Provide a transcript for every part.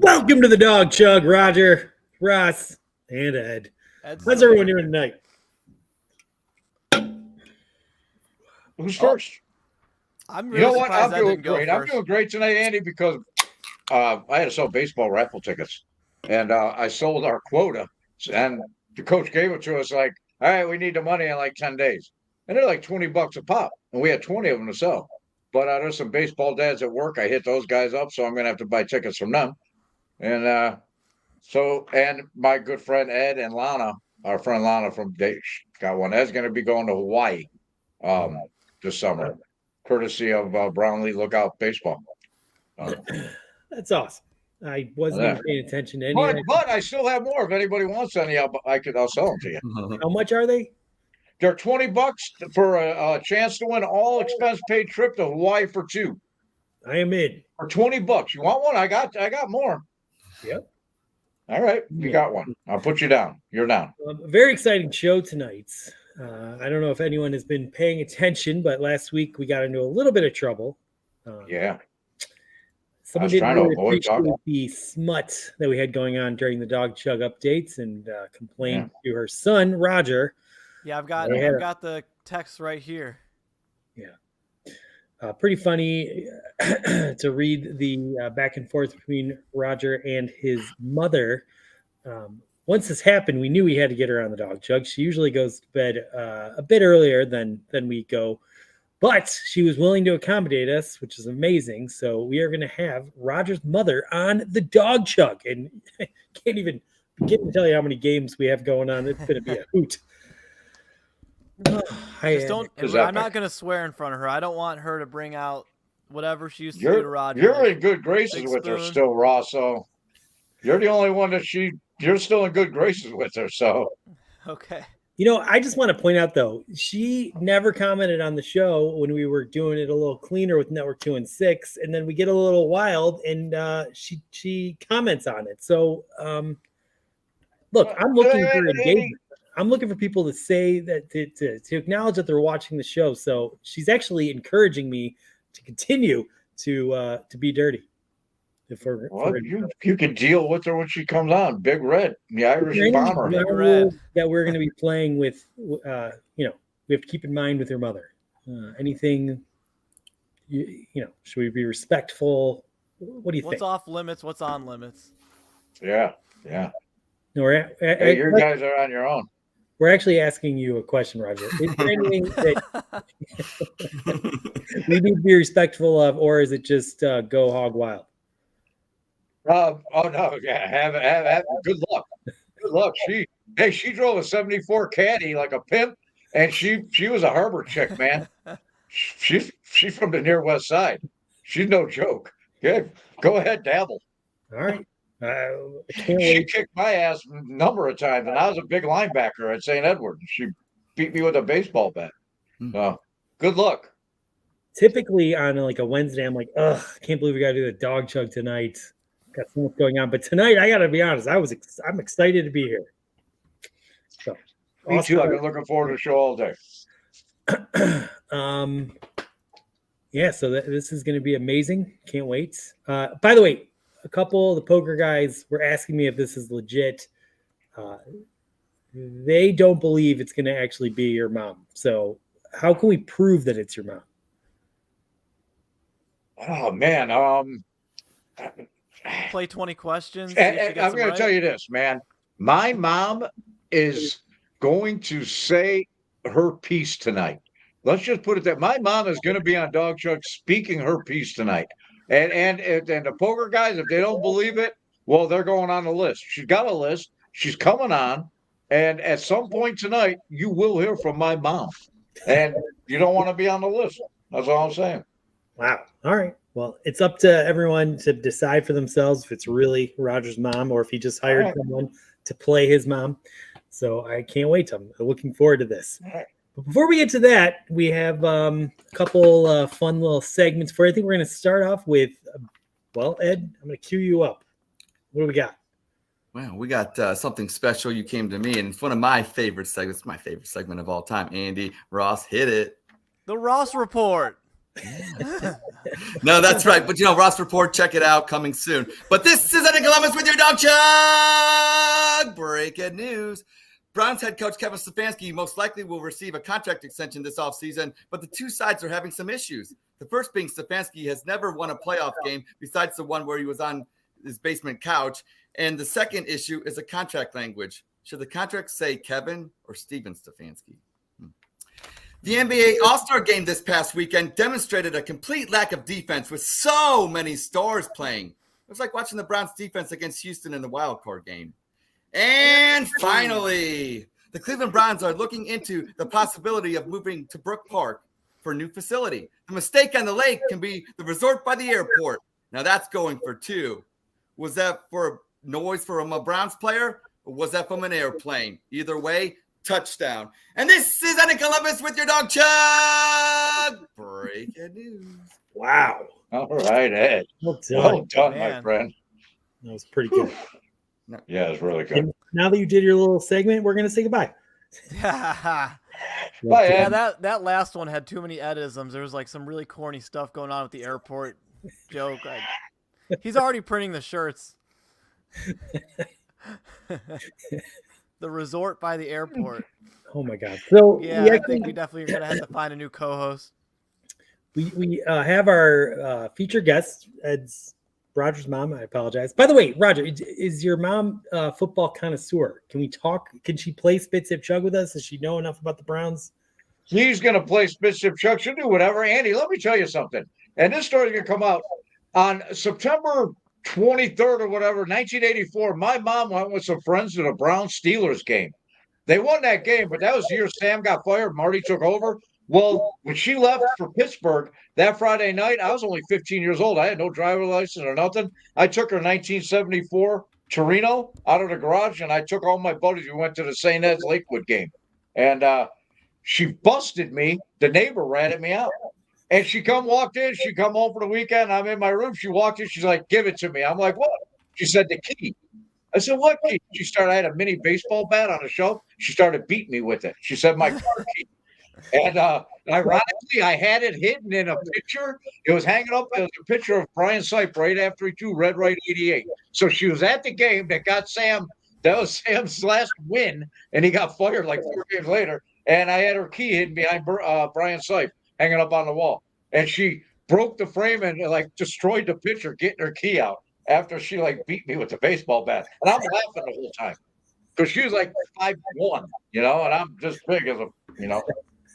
Welcome to the Dog Chug, Roger, Ross, and Ed. How's everyone doing tonight? Who's first? I'm really surprised I'm doing great. I'm doing great tonight, Andy, because I had to sell baseball raffle tickets, and I sold our quota, and the coach gave it to us like, all right, we need the money in like 10 days. And they're like $20 a pop, and we had 20 of them to sell. But there's some baseball dads at work. I hit those guys up, so I'm going to have to buy tickets from them. And and my good friend Ed and Lana, our friend Lana from Dayton, got one. Ed's going to be going to Hawaii this summer, courtesy of Brownlee Lookout Baseball. That's awesome. I wasn't even paying attention to any. But I still have more. If anybody wants any, I'll sell them to you. How much are they? They're $20 for a chance to win all expense paid trip to Hawaii for two. I am in. For $20. You want one? I got more. Yep. All right, you got one. I'll put you down. You're down. A very exciting show tonight. I don't know if anyone has been paying attention, but last week we got into a little bit of trouble. Yeah. Someone didn't really appreciate the smut that we had going on during the Dog Chug updates and complained to her son, Roger. Yeah, I've got the text right here. Yeah. Pretty funny to read the back and forth between Roger and his mother. Once this happened, we knew we had to get her on the Dog Chug. She usually goes to bed a bit earlier than we go, but she was willing to accommodate us, which is amazing. So we are going to have Roger's mother on the Dog Chug, and can't even begin to tell you how many games we have going on. It's going to be a hoot. I'm not going to swear in front of her. I don't want her to bring out whatever she used to do to Roger. You're in good graces with her still, Ross. So you're the only one that you're still in good graces with her. So okay. I just want to point out though, she never commented on the show when we were doing it a little cleaner with Network 2 and 6, and then we get a little wild, and she comments on it. So look, I'm looking for engagement. I'm looking for people to say that to acknowledge that they're watching the show. So she's actually encouraging me to continue to be dirty. You can deal with her when she comes on. Big Red, the Irish Bomber. Big Red. That we're going to be playing with. We have to keep in mind with her mother. Anything. Should we be respectful? What do you think? What's off limits? What's on limits? Yeah. No, you guys are on your own. We're actually asking you a question, Roger. Is there anything that we need to be respectful of, or is it just go hog wild? Oh no! Yeah, have good luck. Good luck. She drove a '74 Caddy like a pimp, and she was a harbor chick, man. She's from the near west side. She's no joke. Good. Go ahead, dabble. All right. She kicked my ass a number of times, and I was a big linebacker at St. Edward. She beat me with a baseball bat. So, good luck. Typically on like a Wednesday, I'm like, ugh, I can't believe we got to do the Dog Chug tonight. Got so much going on, but tonight I got to be honest, I'm excited to be here. So, me too. I've been looking forward to the show all day. Yeah. So this is going to be amazing. Can't wait. By the way. A couple of the poker guys were asking me if this is legit. They don't believe it's going to actually be your mom. So how can we prove that it's your mom? Oh, man. Play 20 questions. I'm going to tell you this, man. My mom is going to say her piece tonight. Let's just put it that my mom is going to be on Dog Chug speaking her piece tonight. And the poker guys, if they don't believe it, well, they're going on the list. She's got a list. She's coming on. And at some point tonight, you will hear from my mom. And you don't want to be on the list. That's all I'm saying. Wow. All right. Well, it's up to everyone to decide for themselves if it's really Roger's mom or if he just hired someone to play his mom. So I can't wait. I'm looking forward to this. All right. But before we get to that, we have a couple fun little segments for you. I think we're going to start off with, Ed, I'm going to cue you up. What do we got? Well, we got something special. You came to me, and it's one of my favorite segments, my favorite segment of all time. Andy, Ross, hit it. The Ross Report. No, that's right. But, Ross Report, check it out, coming soon. But this is Eddie Columbus with your Dog Chug. Breaking news. Browns head coach Kevin Stefanski most likely will receive a contract extension this offseason, but the two sides are having some issues. The first being Stefanski has never won a playoff game besides the one where he was on his basement couch. And the second issue is a contract language. Should the contract say Kevin or Steven Stefanski? The NBA All-Star game this past weekend demonstrated a complete lack of defense with so many stars playing. It was like watching the Browns defense against Houston in the wild card game. And finally, the Cleveland Browns are looking into the possibility of moving to Brook Park for a new facility. The mistake on the lake can be the resort by the airport. Now that's going for two. Was that for noise from a Browns player or was that from an airplane? Either way, touchdown. And this is Eddie Columbus with your Dog Chug. Breaking news. Wow. All right, Ed. Well done. Well done, my Man. friend. That was pretty good. Yeah, it's really good. And now that you did your little segment, we're going to say goodbye. Yeah, Bye, Ed. that last one had too many edisms. There was like some really corny stuff going on at the airport joke. He's already printing the shirts. The resort by the airport. Oh my God. So Yeah, we I actually- think we definitely are gonna have to find a new co-host. we have our featured guest, Ed's Roger's mom. I apologize. By the way, Roger, is your mom a football connoisseur? Can we talk? Can she play Spit Sip Chug with us? Does she know enough about the Browns? He's going to play Spit Sip Chug. She'll do whatever. Andy, let me tell you something. And this story's going to come out on September 23rd or whatever, 1984. My mom went with some friends to the Browns Steelers game. They won that game, but that was the year Sam got fired. Marty took over. Well, when she left for Pittsburgh that Friday night, I was only 15 years old. I had no driver license or nothing. I took her 1974 Torino out of the garage, and I took all my buddies. We went to the St. Ed's Lakewood game. And she busted me. The neighbor ratted me out. And she walked in. She come home for the weekend. I'm in my room. She walked in. She's like, give it to me. I'm like, what? She said, the key. I said, what key? I had a mini baseball bat on the shelf. She started beating me with it. She said, my car key. And ironically, I had it hidden in a picture. It was hanging up. It was a picture of Brian Sipe right after he threw Red Right 88. So she was at the game that got Sam. That was Sam's last win, and he got fired like 4 games later. And I had her key hidden behind Brian Sipe, hanging up on the wall. And she broke the frame and like destroyed the picture, getting her key out after she like beat me with the baseball bat. And I'm laughing the whole time because she was like 5'1", and I'm just big as a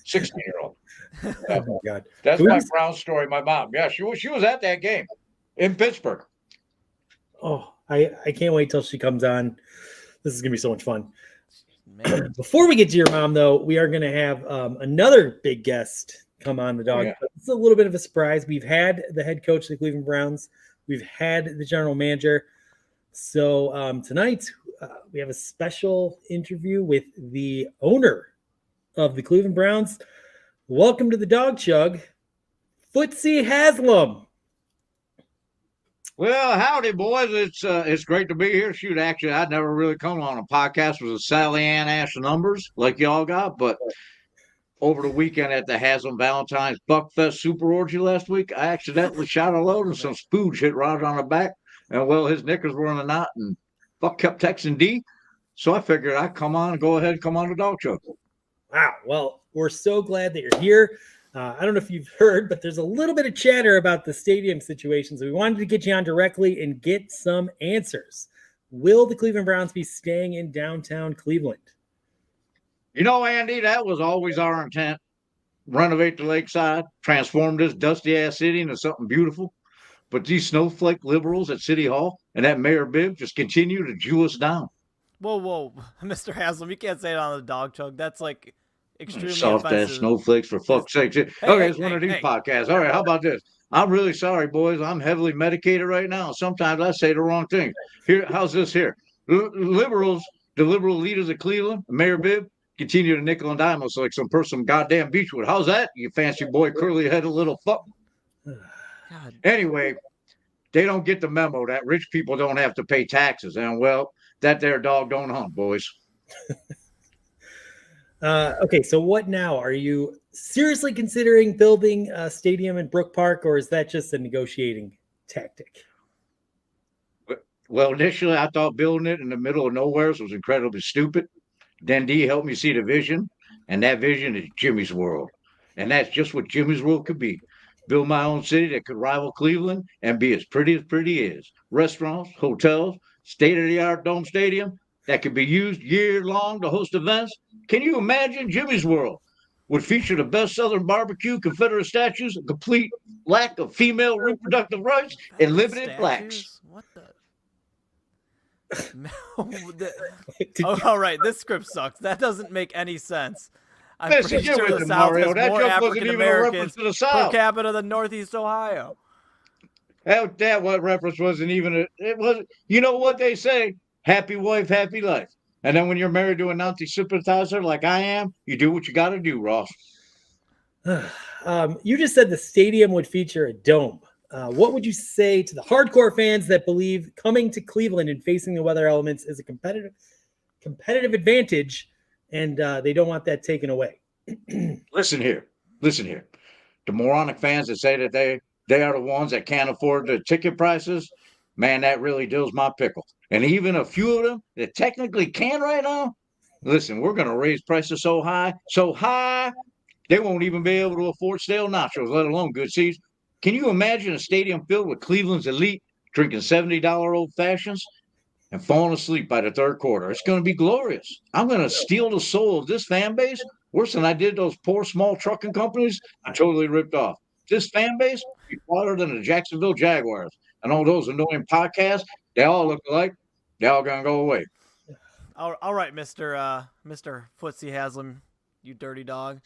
16-year-old. Oh my God. That's Can we my just- Brown story. My mom, yeah, she was at that game in Pittsburgh. Oh, I can't wait till she comes on. This is going to be so much fun. Man. Before we get to your mom, though, we are going to have another big guest come on the dog. Yeah. It's a little bit of a surprise. We've had the head coach of the Cleveland Browns. We've had the general manager. So tonight we have a special interview with the owner of the Cleveland Browns. Welcome to the Dog Chug, Footsy Haslam. Well, howdy, boys. It's great to be here. Shoot, actually, I'd never really come on a podcast with a Sally Ann Ash numbers like y'all got, but over the weekend at the Haslam Valentine's Buckfest Super Orgy last week, I accidentally shot a load and some spooge hit Roger on the back, and well, his knickers were in a knot, and Buck kept texting D, so I figured I'd come on the Dog Chug. Wow. Well, we're so glad that you're here. I don't know if you've heard, but there's a little bit of chatter about the stadium situation. So we wanted to get you on directly and get some answers. Will the Cleveland Browns be staying in downtown Cleveland? Andy, that was always our intent. Renovate the lakeside, transform this dusty-ass city into something beautiful. But these snowflake liberals at City Hall and that Mayor Bibb just continue to Jew us down. Whoa, Mr. Haslam, you can't say it on the Dog Chug. That's like extremely Soft-ass offensive. snowflakes, for fuck's sake. Okay, it's one of these podcasts. All right, how about this? I'm really sorry, boys. I'm heavily medicated right now. Sometimes I say the wrong thing. Here, how's this here? Liberals, the liberal leaders of Cleveland, Mayor Bibb, continue to nickel and dime us like some person goddamn Beechwood. How's that, you fancy boy, curly-headed little fuck? God. Anyway, they don't get the memo that rich people don't have to pay taxes. And, well, that there dog don't hunt, boys. Okay, so what now? Are you seriously considering building a stadium in Brook Park, or is that just a negotiating tactic? Well, initially I thought building it in the middle of nowhere was incredibly stupid. Then D helped me see the vision, and that vision is Jimmy's World. And that's just what Jimmy's World could be. Build my own city that could rival Cleveland and be as pretty is. Restaurants, hotels, state-of-the-art dome stadium that could be used year long to host events. Can you imagine Jimmy's World would feature the best Southern barbecue, Confederate statues, a complete lack of female reproductive rights, and limited blacks. Statues? What the? No. Did Oh, you- all right. This script sucks. That doesn't make any sense. I'm Listen, pretty get sure with the it, South Mario. has That more joke wasn't African even a reference Americans to the per South. capita than Northeast Ohio. That what reference wasn't even it was. You know what they say? Happy wife, happy life. And then when you're married to a Nazi sympathizer like I am, you do what you got to do, Ross. You just said the stadium would feature a dome. What would you say to the hardcore fans that believe coming to Cleveland and facing the weather elements is a competitive advantage, and they don't want that taken away? Listen here. The moronic fans that say that they are the ones that can't afford the ticket prices, man, that really dills my pickle. And even a few of them that technically can right now, listen, we're going to raise prices so high, they won't even be able to afford stale nachos, let alone good seats. Can you imagine a stadium filled with Cleveland's elite drinking $70 old fashions and falling asleep by the third quarter? It's going to be glorious. I'm going to steal the soul of this fan base worse than I did those poor small trucking companies I totally ripped off. This fan base be farther than the Jacksonville Jaguars. And all those annoying podcasts, they all look alike. They all going to go away. All right, Mr. Footsie Haslam, you dirty dog.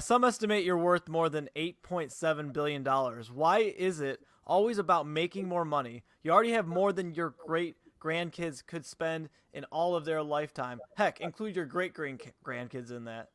Some estimate you're worth more than $8.7 billion. Why is it always about making more money? You already have more than your great grandkids could spend in all of their lifetime. Heck, include your great grandkids in that.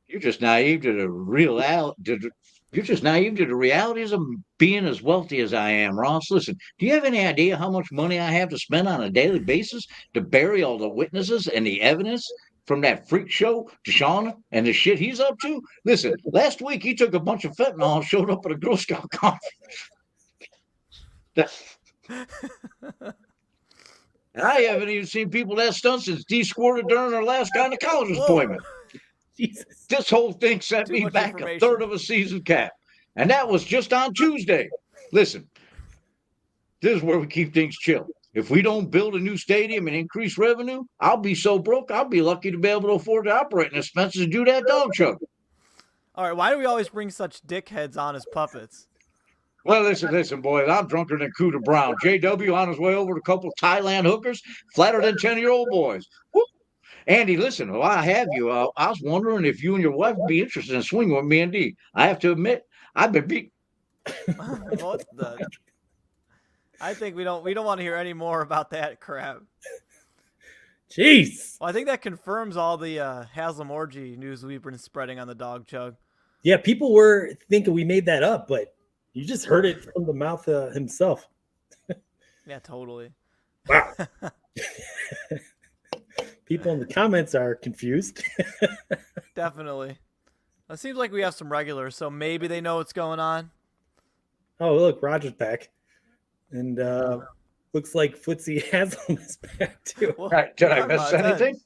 You're just naive to the You're just naive to the realities of being as wealthy as I am, Ross. Listen, do you have any idea how much money I have to spend on a daily basis to bury all the witnesses and the evidence from that freak show, Deshaun, and the shit he's up to? Listen, last week he took a bunch of fentanyl and showed up at a Girl Scout conference. And I haven't even seen people that stunt since D squirted during their last gynecologist appointment. Jesus. This whole thing set Too me much back a information. third of a season cap. And that was just on Tuesday. Listen, this is where we keep things chill. If we don't build a new stadium and increase revenue, I'll be so broke, I'll be lucky to be able to afford the operating expenses to do that dog show. All right, why do we always bring such dickheads on as puppets? Well, listen, boys, I'm drunker than Cooter Brown. JW on his way over to a couple of Thailand hookers, flatter than 10-year-old boys. Woo. Andy, listen, while I have you, I was wondering if you and your wife would be interested in swinging with me and D. I have to admit, I've been beat. What the? I think we don't want to hear any more about that crap. Jeez. Well, I think that confirms all the Haslam orgy news we've been spreading on the Dog Chug. Yeah, people were thinking we made that up, but you just heard it from the mouth himself. Yeah, totally. Wow. People in the comments are confused. Definitely. It seems like we have some regulars, so maybe they know what's going on. Oh, look, Roger's back. And looks like Footsie Haslam is back too. Well, Did I yeah, miss it's anything?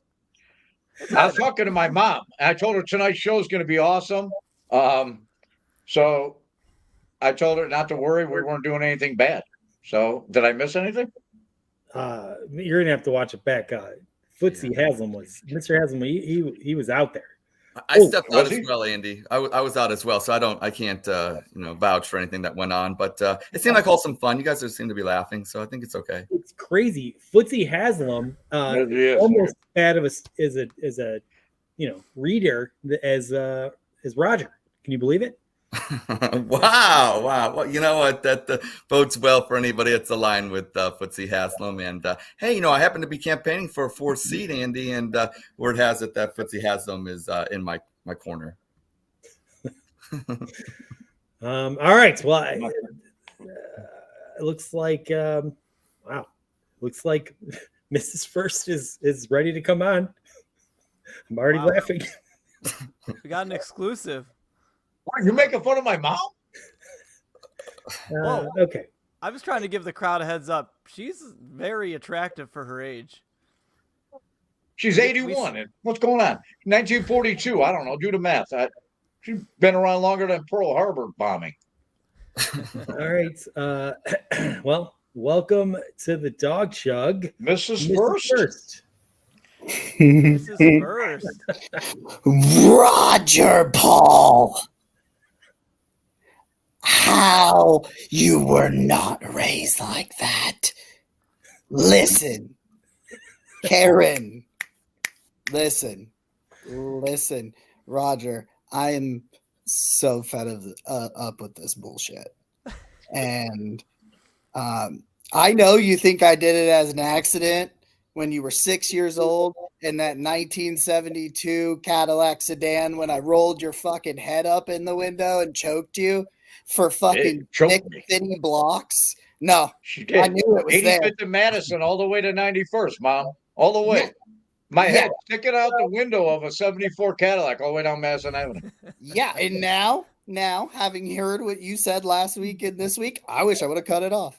I was talking to my mom. And I told her tonight's show is going to be awesome. So I told her not to worry. We weren't doing anything bad. So did I miss anything? You're gonna have to watch it back. Footsie Haslam was Mr. Haslam. He was out there. I stepped out was as he? well, Andy. I was out as well, so I can't vouch for anything that went on. But it seemed like all some fun. You guys just seem to be laughing, so I think it's okay. It's crazy. Footsie Haslam Yes. almost bad of as a reader as Roger. Can you believe it? Wow. Well, you know what? That bodes well for anybody that's aligned with Footsie Haslam. And hey, I happen to be campaigning for a 4th seat, Andy, and word has it that Footsie Haslam is in my corner. All right. Well, it looks like wow. Looks like Mrs. First is ready to come on. I'm already laughing. We got an exclusive. What, you making fun of my mom? Whoa. Okay. I was trying to give the crowd a heads up. She's very attractive for her age. She's We- 81. And what's going on? 1942. I don't know. Do the math. She's been around longer than Pearl Harbor bombing. All right. Well, welcome to the Dog Chug. Mrs. Mrs. First. This is first. Roger Paul. How you were not raised like that. Listen, Karen. Listen, Roger. I am so fed up with this bullshit, and I know you think I did it as an accident when you were 6 years old in that 1972 Cadillac sedan when I rolled your fucking head up in the window and choked you for fucking choked thick, me. thinny blocks. No, She I did. knew it was there. 85th and Madison all the way to 91st, Mom. All the way. Yeah. My Yeah. head sticking out the window of a 74 Cadillac all the way down Madison Avenue. Yeah, and now, having heard what you said last week and this week, I wish I would have cut it off.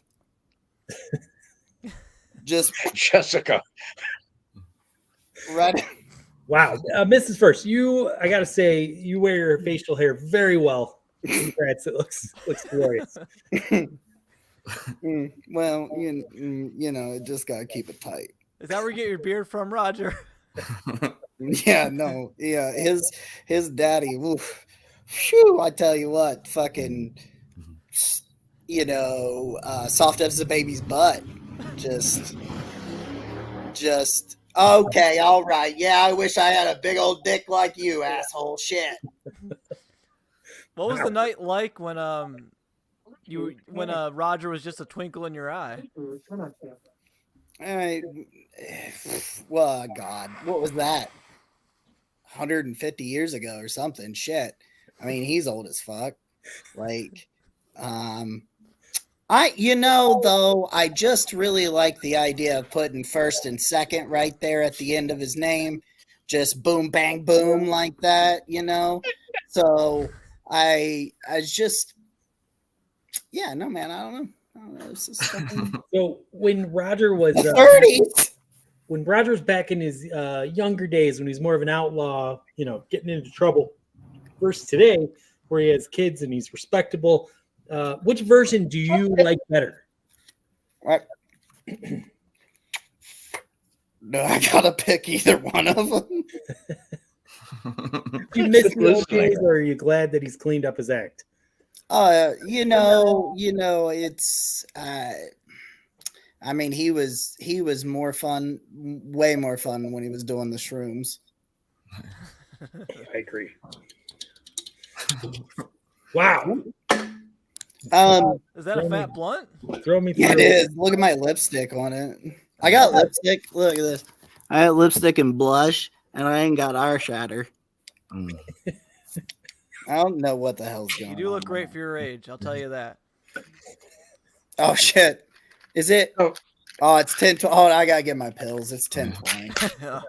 Just Jessica. right. Wow. Mrs. First, I got to say, you wear your facial hair very well. Congrats. It looks glorious. Well, you know, just gotta keep it tight. Is that where you get your beard from, Roger? Yeah, no, yeah, his daddy. Oof, phew, I tell you what, fucking, soft as a baby's butt. Just okay, all right. Yeah, I wish I had a big old dick like you, asshole. Shit. What was the night like when Roger was just a twinkle in your eye? All right. Well, God, what was that? 150 years ago or something. Shit. I mean, he's old as fuck. Like, though, I just really like the idea of putting first and second right there at the end of his name. Just boom, bang, boom, like that, So I just, yeah, no, man, I don't know. It's just fucking So when Roger was 30s. when Roger's back in his younger days, when he's more of an outlaw, getting into trouble, versus today, where he has kids and he's respectable, which version do you like better? Right. No, I gotta pick either one of them. Do you miss Just the old listening. days, or are you glad that he's cleaned up his act? It's I mean, he was more fun, way more fun when he was doing the shrooms. I agree. Wow. Is that a fat blunt? Throw me through. Yeah, it is. Look at my lipstick on it. I got lipstick. Look at this. I got lipstick and blush, and I ain't got eyeshadow. I don't know what the hell's going You on. do look great for your age. I'll tell you that. Oh shit! Is it? Oh, it's 10. Oh, I gotta get my pills. It's 10:20.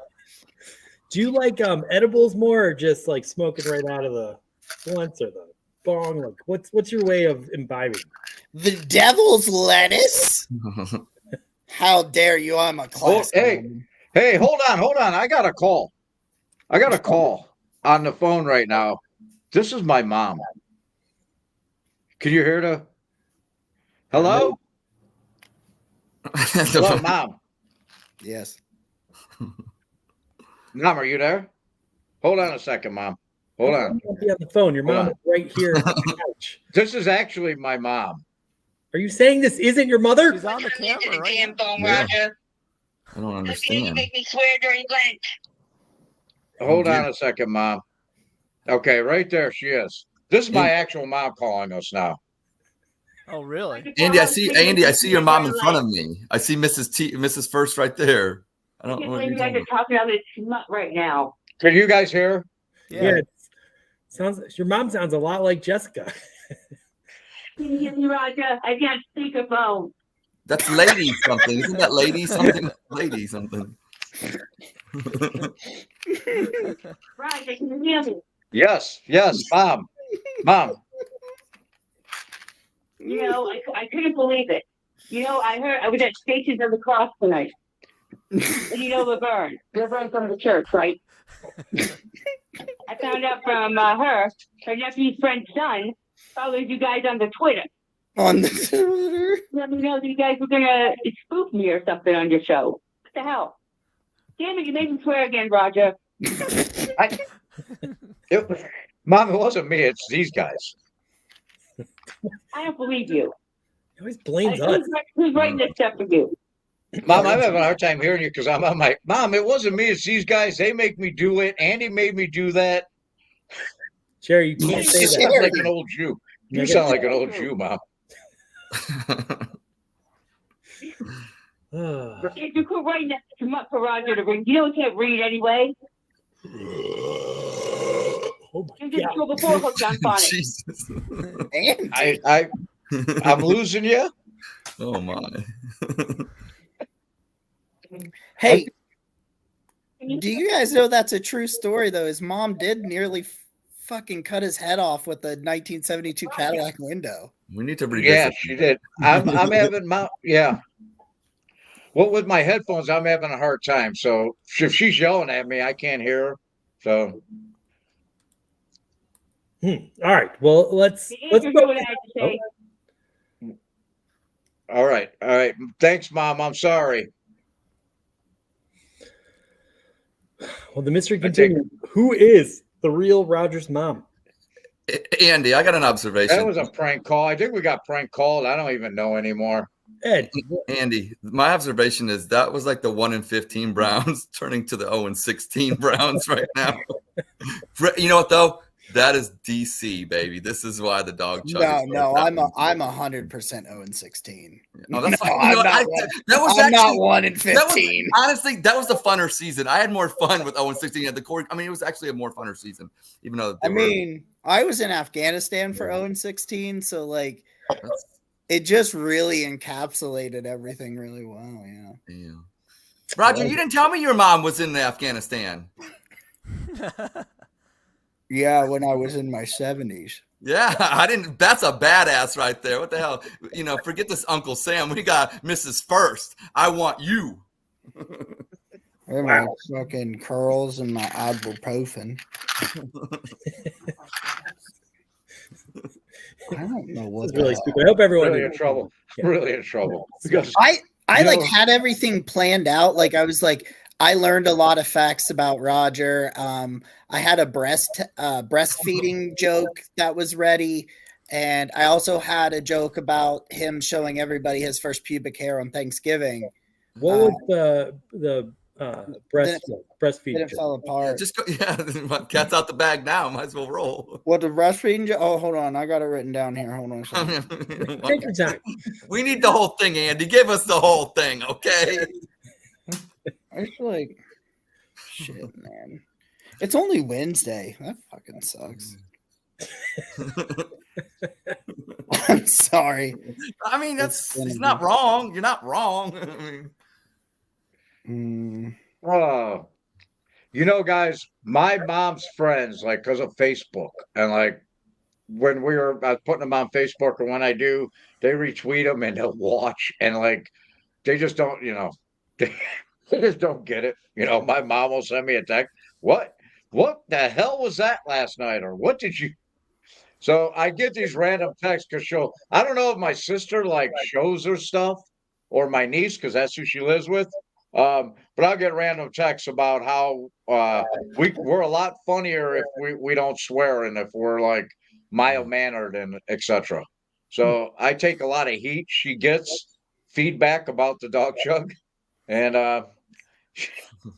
Do you like edibles more, or just like smoking right out of the blunts or the bong? Like, what's your way of imbibing? The devil's lettuce. How dare you? I'm a class. Hey, hold on. I got a call on the phone right now. This is my mom. Can you hear the? Hello? Hello, Mom. Yes. Mom, are you there? Hold on a second, Mom. Hold on. Don't be on the phone. Your Hold mom on. is right here on the couch. This is actually my mom. Are you saying this isn't your mother? She's on the camera right Damn now. phone, Yeah. Roger. I don't Just can you understand. make me swear during lunch? Hold on a second, Mom. Okay, right there she is. This is my actual mom calling us now. Oh, really? Andy, I see your mom in front of me. I see Mrs. First right there. I don't know what you're You guys talking are talking about this smut right now. Can you guys hear? Yeah. it sounds. Your mom sounds a lot like Jessica. Can you hear me, Roger? I got speakerphone. That's lady something. Isn't that lady something? Lady something. Roger, can you hear me? Yes, mom. You know, I couldn't believe it. You know, I was at Stations of the Cross tonight. And you know Laverne from the church, right? I found out from her nephew's friend's son follows you guys on the Twitter. On the Twitter. Let me know that you guys were gonna spoof me or something on your show. What the hell? Damn it, you made me swear again, Roger. Mom, it wasn't me. It's these guys. I don't believe you. He always blames us. Who's writing this stuff for you? Mom, I'm having a hard time hearing you because I'm like, Mom, it wasn't me. It's these guys. They make me do it. Andy made me do that. Jerry, you can't say You that. sound like an old Jew. You sound like an old Jew, Mom. If you could write that come up for Roger to read, you know he can't read anyway. Oh my You just God. go before hooked on phonics. Jesus. And I'm losing you. Oh my. hey, do you guys know that's a true story though? His mom did nearly fucking cut his head off with the 1972 Cadillac window. We need to revisit. Yeah, she did. I'm having Well, with my headphones, I'm having a hard time. So if she's yelling at me, I can't hear her. So All right. Well, let's Here's go. what I had to say. all right. Thanks, Mom. I'm sorry. Well, the mystery I take- continues. Who is the real Roger's mom? Andy, I got an observation. That was a prank call. I think we got prank called. I don't even know anymore. Ed. Andy, my observation is that was like the 1-15 Browns turning to the 0-16 Browns right now. You know what though? That is DC, baby. This is why the dog chug. No, I'm 100% 0-16. Oh, that's No, fine. I'm You know, not that was I'm actually, not 1-15. that was, honestly, that was the funner season. I had more fun with 0-16 at the core. I mean, it was actually a more funner season, even though I mean, I was in Afghanistan for 0-16, so like that's- it just really encapsulated everything really well. Yeah. yeah. Roger, you didn't tell me your mom was in Afghanistan. Yeah, when I was in my 70s. Yeah, I didn't. That's a badass right there. What the hell? You know, forget this Uncle Sam. We got Mrs. First. I want you. And my fucking curls and my ibuprofen. I don't know what. This is really stupid. I hope everyone Really in trouble. Really in trouble. Because I You like know- had everything planned out. Like I was like, I learned a lot of facts about Roger. I had a breastfeeding joke that was ready, and I also had a joke about him showing everybody his first pubic hair on Thanksgiving. What was the breastfeeding? It joke? fell apart. Just go, yeah, cat's out the bag now. Might as well roll. What the breastfeeding joke? Oh, hold on, I got it written down here. Hold on a second. Take your time. We need the whole thing, Andy. Give us the whole thing, okay? It's like, shit, man. It's only Wednesday. That fucking sucks. I'm sorry. I mean, It's it's gonna not be- wrong. You're not wrong. I mean, Oh, you know, guys, my mom's friends, like, because of Facebook, and like when I was putting them on Facebook, or when I do, they retweet them and they'll watch, and like they just don't, they just don't get it. My mom will send me a text. What the hell was that last night? Or what did you? So I get these random texts because I don't know if my sister like shows her stuff or my niece, because that's who she lives with. But I'll get random texts about how we're a lot funnier if we don't swear and if we're like mild mannered and etc. So I take a lot of heat. She gets feedback about the dog chug, and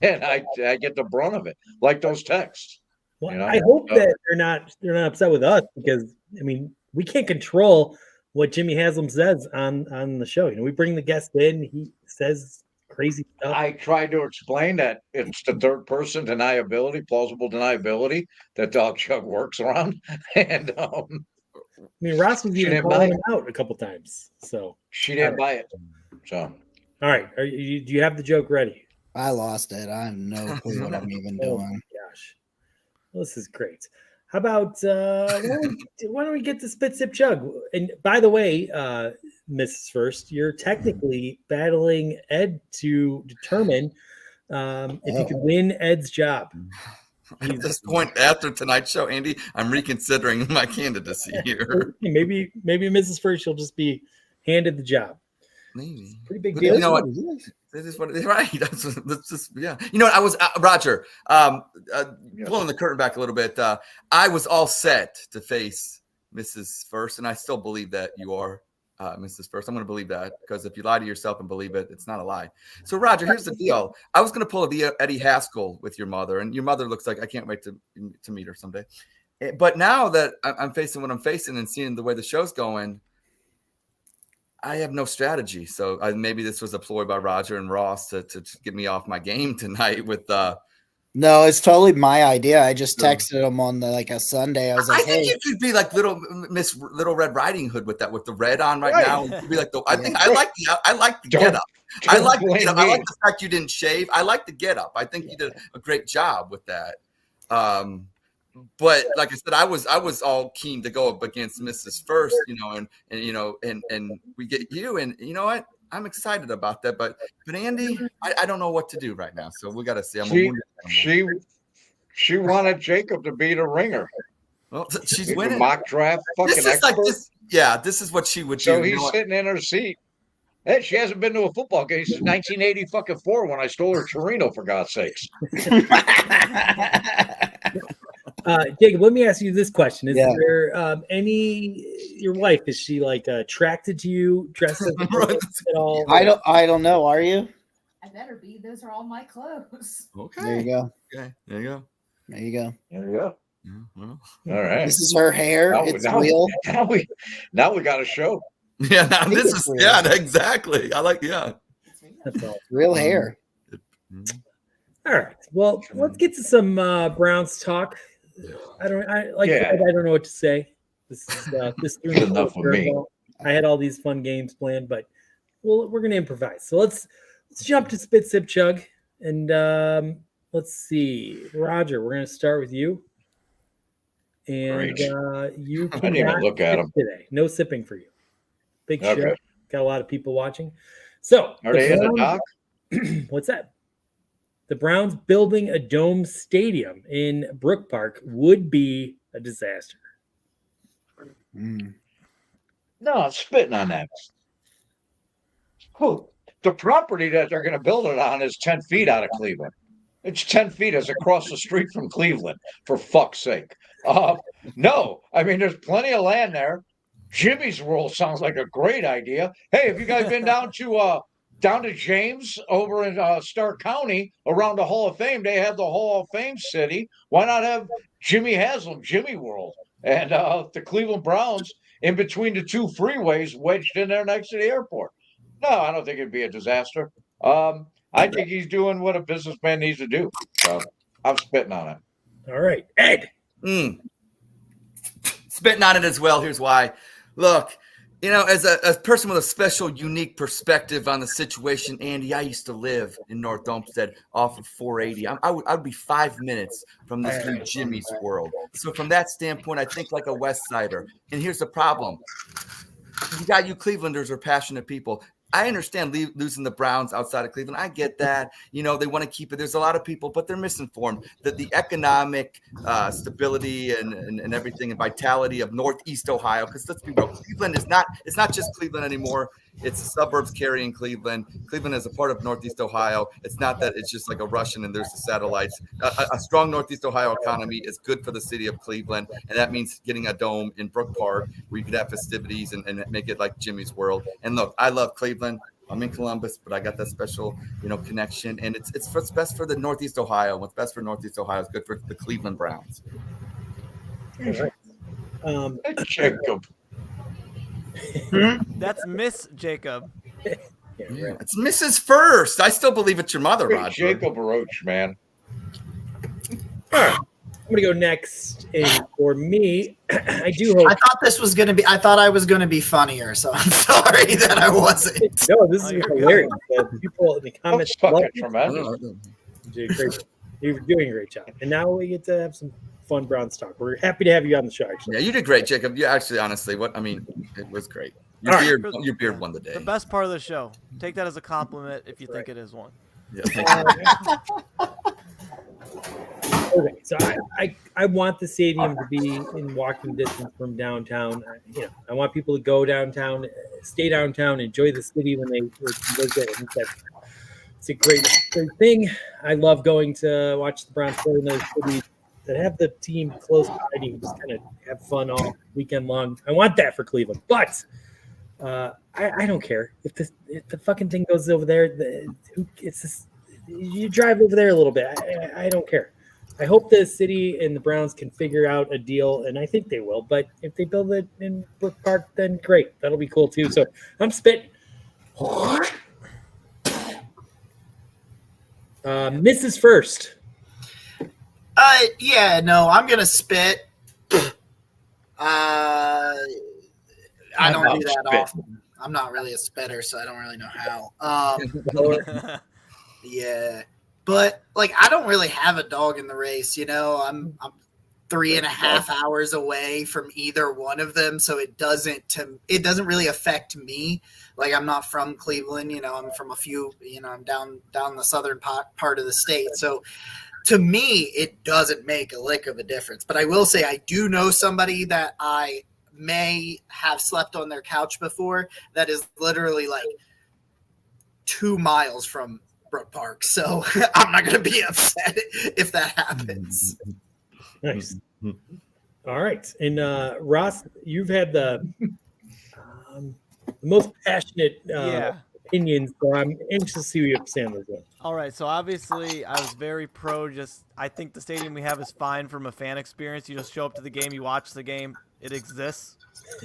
and I get the brunt of it, like those texts. Well, You know? I hope that they're not upset with us, because I mean we can't control what Jimmy Haslam says on the show. We bring the guest in, he says crazy stuff. I tried to explain that it's the third person deniability, plausible deniability that dog chug works around, and I mean Ross was She even didn't calling buy him out a couple times. So she didn't buy it. So all right, do you have the joke ready? I lost it. I have no clue what I'm even Oh doing. my gosh. Well, this is great. How about why don't we get to Spit Sip Chug? And by the way, Mrs. First, you're technically battling Ed to determine if you could win Ed's job. At this point, after tonight's show, Andy, I'm reconsidering my candidacy here. Maybe Mrs. First, you'll just be handed the job. Maybe. Pretty big But deal. you know what? This is what it is, right? That's just, yeah. You know what? I was Roger. Pulling the curtain back a little bit. I was all set to face Mrs. First, and I still believe that you are Mrs. First. I'm going to believe that because if you lie to yourself and believe it, it's not a lie. So, Roger, here's the deal. I was going to pull the Eddie Haskell with your mother, and your mother looks like I can't wait to meet her someday. But now that I'm facing what I'm facing and seeing the way the show's going, I have no strategy. So maybe this was a ploy by Roger and Ross to get me off my game tonight with No, it's totally my idea. I just texted him on a Sunday. I was like, I think hey, you could be like Little Red Riding Hood with that, with the red on right now. You could be like I like the get up. I like the fact you didn't shave. I like the get up. I think you did a great job with that. But like I said, I was all keen to go up against Mrs. First, and we get you, and you know what? I'm excited about that. But Andy, I don't know what to do right now. So we got to see. She wanted Jacob to be the ringer. Well, she's winning. Mock draft fucking This is expert. like this. Yeah, this is what she would do. So he's sitting in her seat. Hey, she hasn't been to a football game since 1984 when I stole her Torino, for God's sakes. Jacob, let me ask you this question: is there your wife? Is she attracted to you, dressed as at all? I don't know. Are you? I better be. Those are all my clothes. Okay. There you go. Okay. There you go. There you go. There you go. Yeah, well. All right. This is her hair. It's real. Now we got a show. Yeah. Now this is exactly. I like That's all. Real hair. All right. Well, let's get to some Browns talk. I don't know what to say. This threw me enough of me. I had all these fun games planned, but we're gonna improvise. So let's jump to Spit Sip Chug, and let's see, Roger. We're gonna start with you, and you I didn't even look at him today. No sipping for you. Big Okay. show. Got a lot of people watching. So Are they in the dock? what's that? The Browns building a dome stadium in Brook Park would be a disaster. Mm. No, I'm spitting on that. Oh, the property that they're going to build it on is 10 feet out of Cleveland. It's 10 feet. It's across the street from Cleveland, for fuck's sake. No, I mean, there's plenty of land there. Jimmy's World sounds like a great idea. Hey, have you guys been down to James over in Stark County around the Hall of Fame? They have the Hall of Fame city. Why not have Jimmy Haslam, Jimmy World, and the Cleveland Browns in between the two freeways wedged in there next to the airport? No, I don't think it'd be a disaster. I think he's doing what a businessman needs to do. So I'm spitting on it. All right, Ed. Spitting on it as well. Here's why. Look, as a person with a special, unique perspective on the situation, Andy, I used to live in North Olmsted off of 480. I would be 5 minutes from this new Jimmy's World. So from that standpoint, I think like a West Sider. And here's the problem. You Clevelanders are passionate people. I understand losing the Browns outside of Cleveland. I get that. They want to keep it. There's a lot of people, but they're misinformed. That the economic stability and everything and vitality of Northeast Ohio, because let's be real, Cleveland it's not just Cleveland anymore. It's the suburbs carrying Cleveland. Cleveland is a part of Northeast Ohio. It's not that it's just like a Russian and there's the satellites. A strong Northeast Ohio economy is good for the city of Cleveland, and that means getting a dome in Brook Park where you could have festivities and make it like Jimmy's World. And look, I love Cleveland. I'm in Columbus, but I got that special, connection, and it's what's best for the Northeast Ohio. What's best for Northeast Ohio is good for the Cleveland Browns. All right. Jacob. That's Miss Jacob. Yeah, right. It's Mrs. First. I still believe it's your mother, Roger. Jacob Roach, man. All going to go next. And for me, I do hope. I thought this was gonna be. I thought I was gonna be funnier, so I'm sorry that I wasn't. No, this Oh, is you're good. hilarious. People in the That's comments fucking love it. tremendous. You did a great- You're doing a great job. And now we get to have some fun Browns talk. We're happy to have you on the show, actually. Yeah, you did great, Jacob. You actually, honestly, it was great. Your All right. beard won the day. The best part of the show. Take that as a compliment if you think Right. it is one. Yeah, thank you. Okay, so I want the stadium to be in walking distance from downtown. I want people to go downtown, stay downtown, enjoy the city when they visit. I think it's a great thing. I love going to watch the Browns play in those cities that have the team close by. You can just kind of have fun all weekend long. I want that for Cleveland, but I don't care if the fucking thing goes over there. You drive over there a little bit. I don't care. I hope the city and the Browns can figure out a deal, and I think they will. But if they build it in Brook Park, then great. That'll be cool too. So I'm spitting. Mrs. First. Yeah, no, I'm gonna spit. I don't do that Spit. often. I'm not really a spitter, so I don't really know how. Yeah, but like I don't really have a dog in the race. I'm 3.5 hours away from either one of them, so it doesn't really affect me. Like I'm not from Cleveland, I'm from I'm down the southern part of the state, so to me it doesn't make a lick of a difference. But I will say I do know somebody that I may have slept on their couch before that is literally like 2 miles from Brook Park, so I'm not going to be upset if that happens. Nice. All right, and Ross, you've had the most passionate Yeah. opinions, so I'm anxious to see what you have to say on this one. All right, so obviously I was very pro. I think the stadium we have is fine from a fan experience. You just show up to the game, you watch the game, it exists.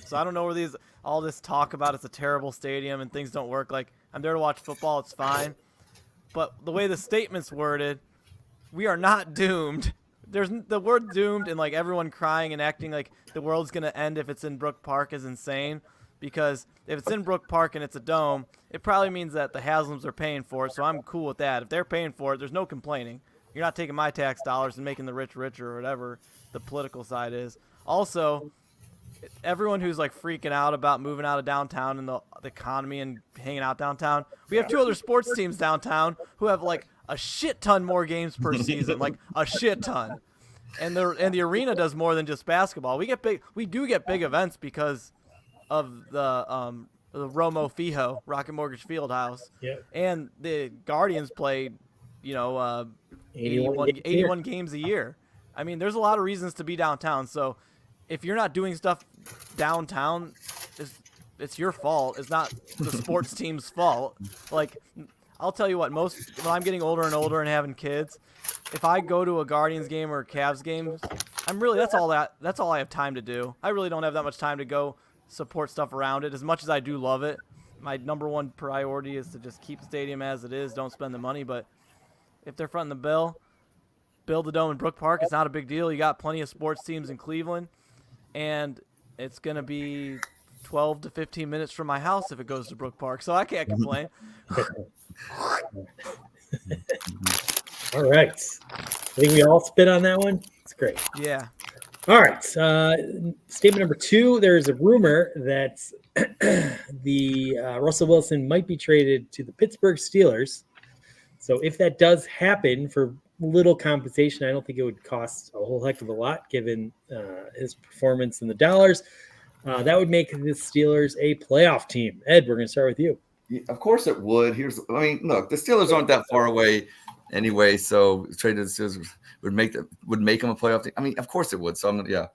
So I don't know where all this talk about it's a terrible stadium and things don't work. Like I'm there to watch football, it's fine. But the way the statement's worded, we are not doomed. There's the word doomed and like everyone crying and acting like the world's gonna end if it's in Brook Park is insane. Because if it's in Brook Park and it's a dome, it probably means that the Haslams are paying for it, so I'm cool with that. If they're paying for it, there's no complaining. You're not taking my tax dollars and making the rich richer or whatever the political side is. Also, everyone who's like freaking out about moving out of downtown and the economy and hanging out downtown, we have 2 other sports teams downtown who have like a shit ton more games per season, like a shit ton. And the arena does more than just basketball. We do get big events because of the Romo Fijo Rocket Mortgage Fieldhouse. Yep. And the Guardians played, 81 games a year. I mean, there's a lot of reasons to be downtown. So if you're not doing stuff downtown, it's your fault. It's not the sports team's fault. Like, I'll tell you what, when I'm getting older and older and having kids, if I go to a Guardians game or a Cavs game, that's all I have time to do. I really don't have that much time to go support stuff around it. As much as I do love it, my number one priority is to just keep the stadium as it is, don't spend the money. But if they're fronting the bill, build the dome in Brook Park. It's not a big deal. You got plenty of sports teams in Cleveland, and it's going to be 12 to 15 minutes from my house if it goes to Brook Park, so I can't complain. All right. I think we all spit on that one. It's great. Yeah. All right. Statement number 2, there's a rumor that the Russell Wilson might be traded to the Pittsburgh Steelers. So if that does happen for little compensation, I don't think it would cost a whole heck of a lot given his performance in the dollars. That would make the Steelers a playoff team. Ed, we're going to start with you. Of course it would. Look, the Steelers aren't that far away anyway, so trading the Steelers would make them a playoff team. I mean, of course it would. So yeah.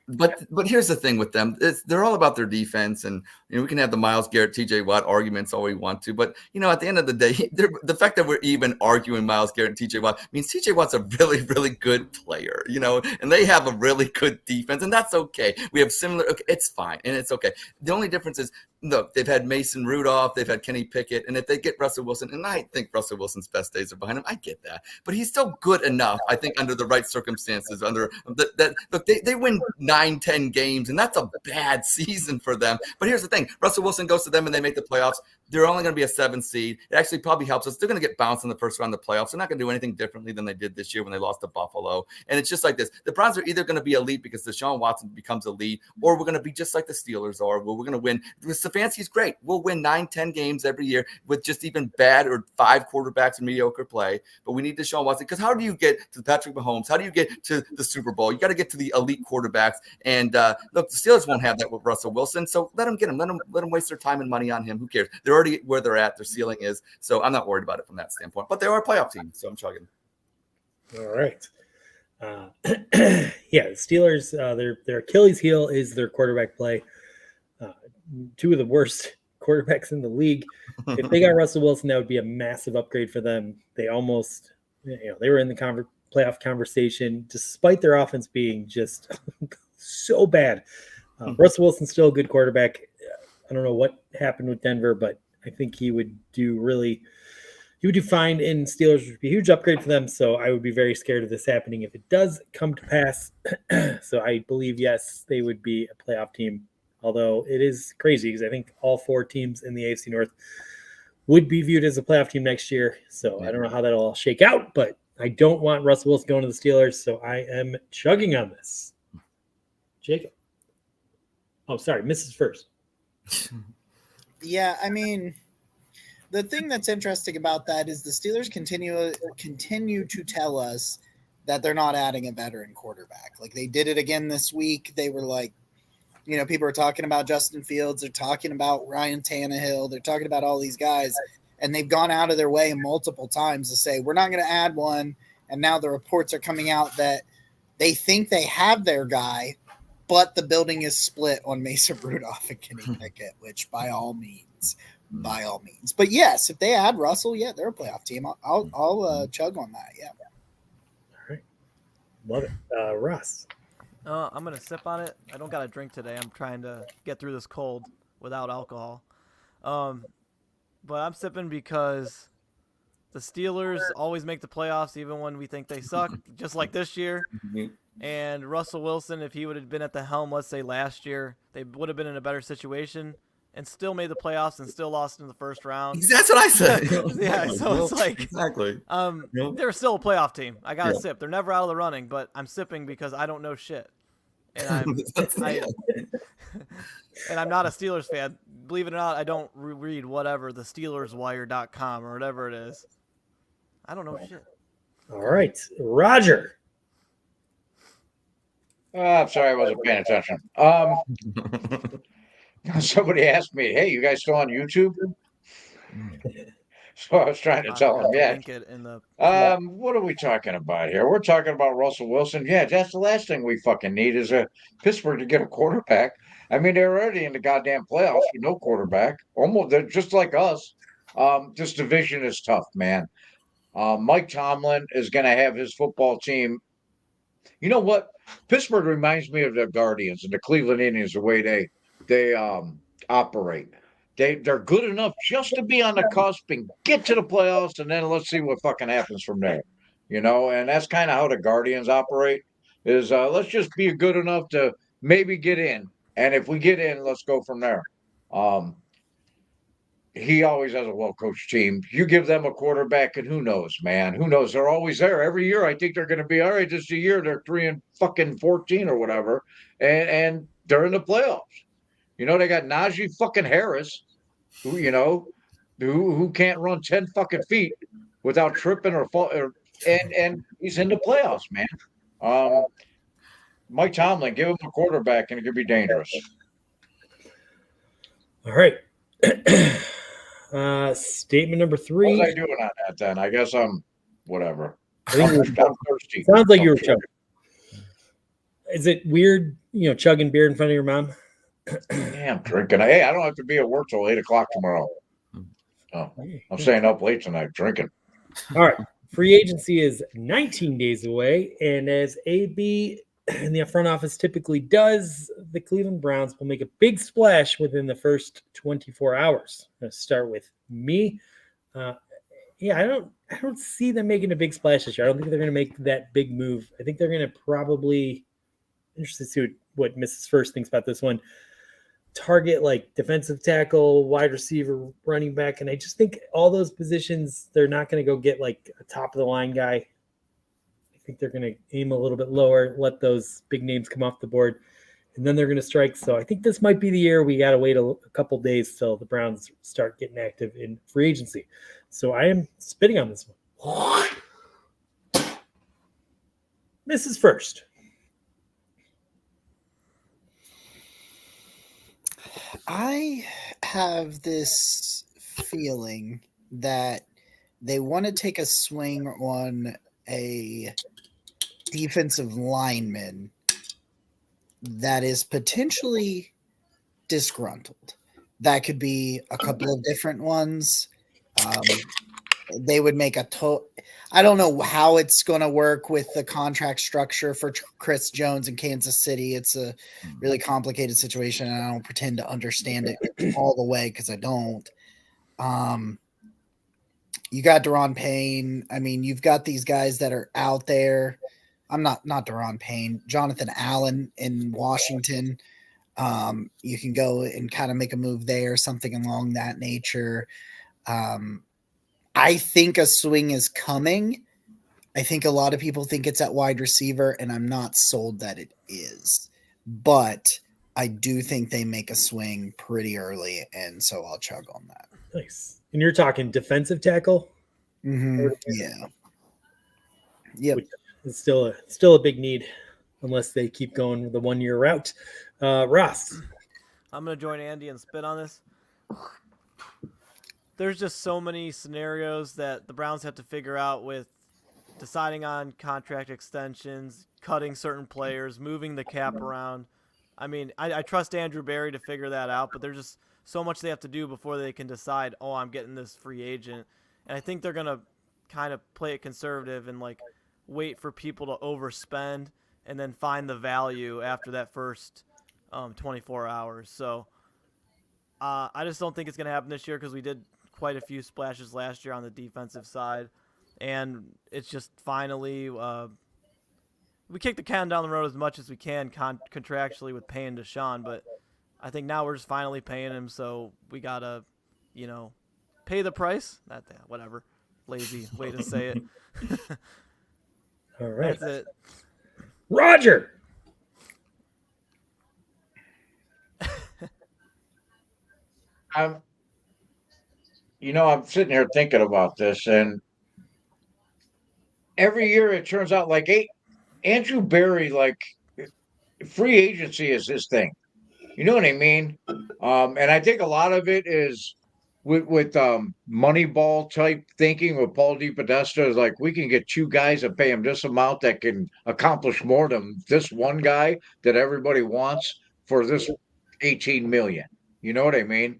But here's the thing with them: they're all about their defense, and we can have the Myles Garrett, T.J. Watt arguments all we want to. But at the end of the day, the fact that we're even arguing Myles Garrett and T.J. Watt means T.J. Watt's a really, really good player, and they have a really good defense, and that's okay. We have similar. Okay, it's fine, and it's okay. The only difference is look, they've had Mason Rudolph, they've had Kenny Pickett, and if they get Russell Wilson, and I think Russell Wilson's best days are behind him, I get that, but he's still good enough, I think, under the right circumstances. Look, they win 9-10 games, and that's a bad season for them. But here's the thing: Russell Wilson goes to them, and they make the playoffs. They're only going to be a 7 seed. It actually probably helps us. They're going to get bounced in the first round of the playoffs. They're not going to do anything differently than they did this year when they lost to Buffalo. And it's just like this: the Browns are either going to be elite because Deshaun Watson becomes elite, or we're going to be just like the Steelers are, where we're going to win. Stefanski's great. We'll win 9-10 games every year with just even bad or 5 quarterbacks in mediocre play. But we need Deshaun Watson, because how do you get to Patrick Mahomes? How do you get to the Super Bowl? You got to get to the elite quarterbacks. And look, the Steelers won't have that with Russell Wilson. So let them get him. Let them waste their time and money on him. Who cares? They're already where they're at. Their ceiling is. So I'm not worried about it from that standpoint. But they are a playoff team, so I'm chugging. All right. Yeah, the Steelers, their Achilles heel is their quarterback play. 2 of the worst quarterbacks in the league. If they got Russell Wilson, that would be a massive upgrade for them. They almost, they were in the playoff conversation, despite their offense being just so bad. Russell Wilson's still a good quarterback. I don't know what happened with Denver, but I think he would do fine in Steelers, would be a huge upgrade for them. So I would be very scared of this happening if it does come to pass. So I believe, yes, they would be a playoff team. Although it is crazy because I think all 4 teams in the AFC North would be viewed as a playoff team next year. So I don't know how that'll all shake out, but I don't want Russell Wilson going to the Steelers. So I am chugging on this. Jacob. Oh, sorry. Mrs. first. Yeah, I mean, the thing that's interesting about that is the Steelers continue to tell us that they're not adding a veteran quarterback. Like, they did it again this week. They were like, people are talking about Justin Fields. They're talking about Ryan Tannehill. They're talking about all these guys, and they've gone out of their way multiple times to say, we're not going to add one. And now the reports are coming out that they think they have their guy, but the building is split on Mason Rudolph and Kenny Pickett, which by all means. But yes, if they add Russell, yeah, they're a playoff team. I'll chug on that. Yeah. All right. Love it. Russ. I'm going to sip on it. I don't got a drink today. I'm trying to get through this cold without alcohol. But I'm sipping because the Steelers always make the playoffs even when we think they suck, just like this year. And Russell Wilson, if he would have been at the helm, let's say last year, they would have been in a better situation and still made the playoffs and still lost in the first round. That's what I said. Yeah, so it's like exactly. They're still a playoff team. I got to sip. They're never out of the running, but I'm sipping because I don't know shit. And I'm not a Steelers fan. Believe it or not, I don't read whatever the SteelersWire.com or whatever it is. I don't know shit. All right. Roger. I'm sorry, I wasn't paying attention. Somebody asked me, "Hey, you guys still on YouTube?" So I was trying to tell them, yeah. Link it in the What are we talking about here? We're talking about Russell Wilson. Yeah, that's the last thing we fucking need is a Pittsburgh to get a quarterback. I mean, they're already in the goddamn playoffs with no quarterback. Almost, they're just like us. This division is tough, man. Mike Tomlin is going to have his football team. You know what? Pittsburgh reminds me of the Guardians and the Cleveland Indians, the way they operate. They're good enough just to be on the cusp and get to the playoffs, and then let's see what fucking happens from there. And that's kind of how the Guardians operate. Is let's just be good enough to maybe get in, and if we get in, let's go from there. He always has a well-coached team. You give them a quarterback, and who knows, man? Who knows? They're always there every year. I think they're going to be all right. This is a year they're 3-14 or whatever, and they're in the playoffs. They got Najee fucking Harris, who can't run 10 fucking feet without tripping or fall, and he's in the playoffs, man. Mike Tomlin, give him a quarterback, and it could be dangerous. All right. Statement number 3. What was I doing on that then? I guess I'm whatever. I think I'm thirsty. sounds like you were chugging. Is it weird, chugging beer in front of your mom? Yeah, I'm drinking. Hey, I don't have to be at work till 8:00 tomorrow. Oh, I'm staying up late tonight drinking. All right. Free agency is 19 days away. And as AB and the front office typically does, the Cleveland Browns will make a big splash within the first 24 hours. Let's start with me. Yeah, I don't see them making a big splash this year. I don't think they're going to make that big move. I think they're going to probably, interested to see what Mrs. First thinks about this one, target like defensive tackle, wide receiver, running back. And I just think all those positions, they're not going to go get like a top of the line guy. I think they're going to aim a little bit lower, let those big names come off the board, and then they're going to strike. So I think this might be the year. We got to wait a couple days till the Browns start getting active in free agency. So I am spitting on this one. Mrs. First. I have this feeling that they want to take a swing on a defensive lineman that is potentially disgruntled. That could be a couple of different ones. They would make I don't know how it's going to work with the contract structure for Chris Jones in Kansas City. It's a really complicated situation, and I don't pretend to understand it all the way because I don't. You got Daron Payne. I mean, you've got these guys that are out there. I'm not Daron Payne, Jonathan Allen in Washington. You can go and kind of make a move there, something along that nature. I think a swing is coming. I think a lot of people think it's at wide receiver, and I'm not sold that it is. But I do think they make a swing pretty early, and so I'll chug on that. Nice. And you're talking defensive tackle? Mm-hmm. Yeah. Yep. Which is still a big need unless they keep going with the 1-year route. Ross. I'm going to join Andy and spit on this. There's just so many scenarios that the Browns have to figure out with deciding on contract extensions, cutting certain players, moving the cap around. I mean, I trust Andrew Berry to figure that out, but there's just so much they have to do before they can decide, oh, I'm getting this free agent. And I think they're going to kind of play it conservative and like wait for people to overspend and then find the value after that first 24 hours. So I just don't think it's going to happen this year because we did quite a few splashes last year on the defensive side. And it's just finally we kick the can down the road as much as we can contractually with paying Deshaun, but I think now we're just finally paying him, so we got to, pay the price. Whatever. Lazy way to say it. All right. That's it. Roger. I'm sitting here thinking about this, and every year it turns out like Andrew Berry, like free agency is his thing. You know what I mean? And I think a lot of it is with Moneyball type thinking with Paul DePodesta is like, we can get 2 guys and pay him this amount that can accomplish more than this one guy that everybody wants for this 18 million. You know what I mean?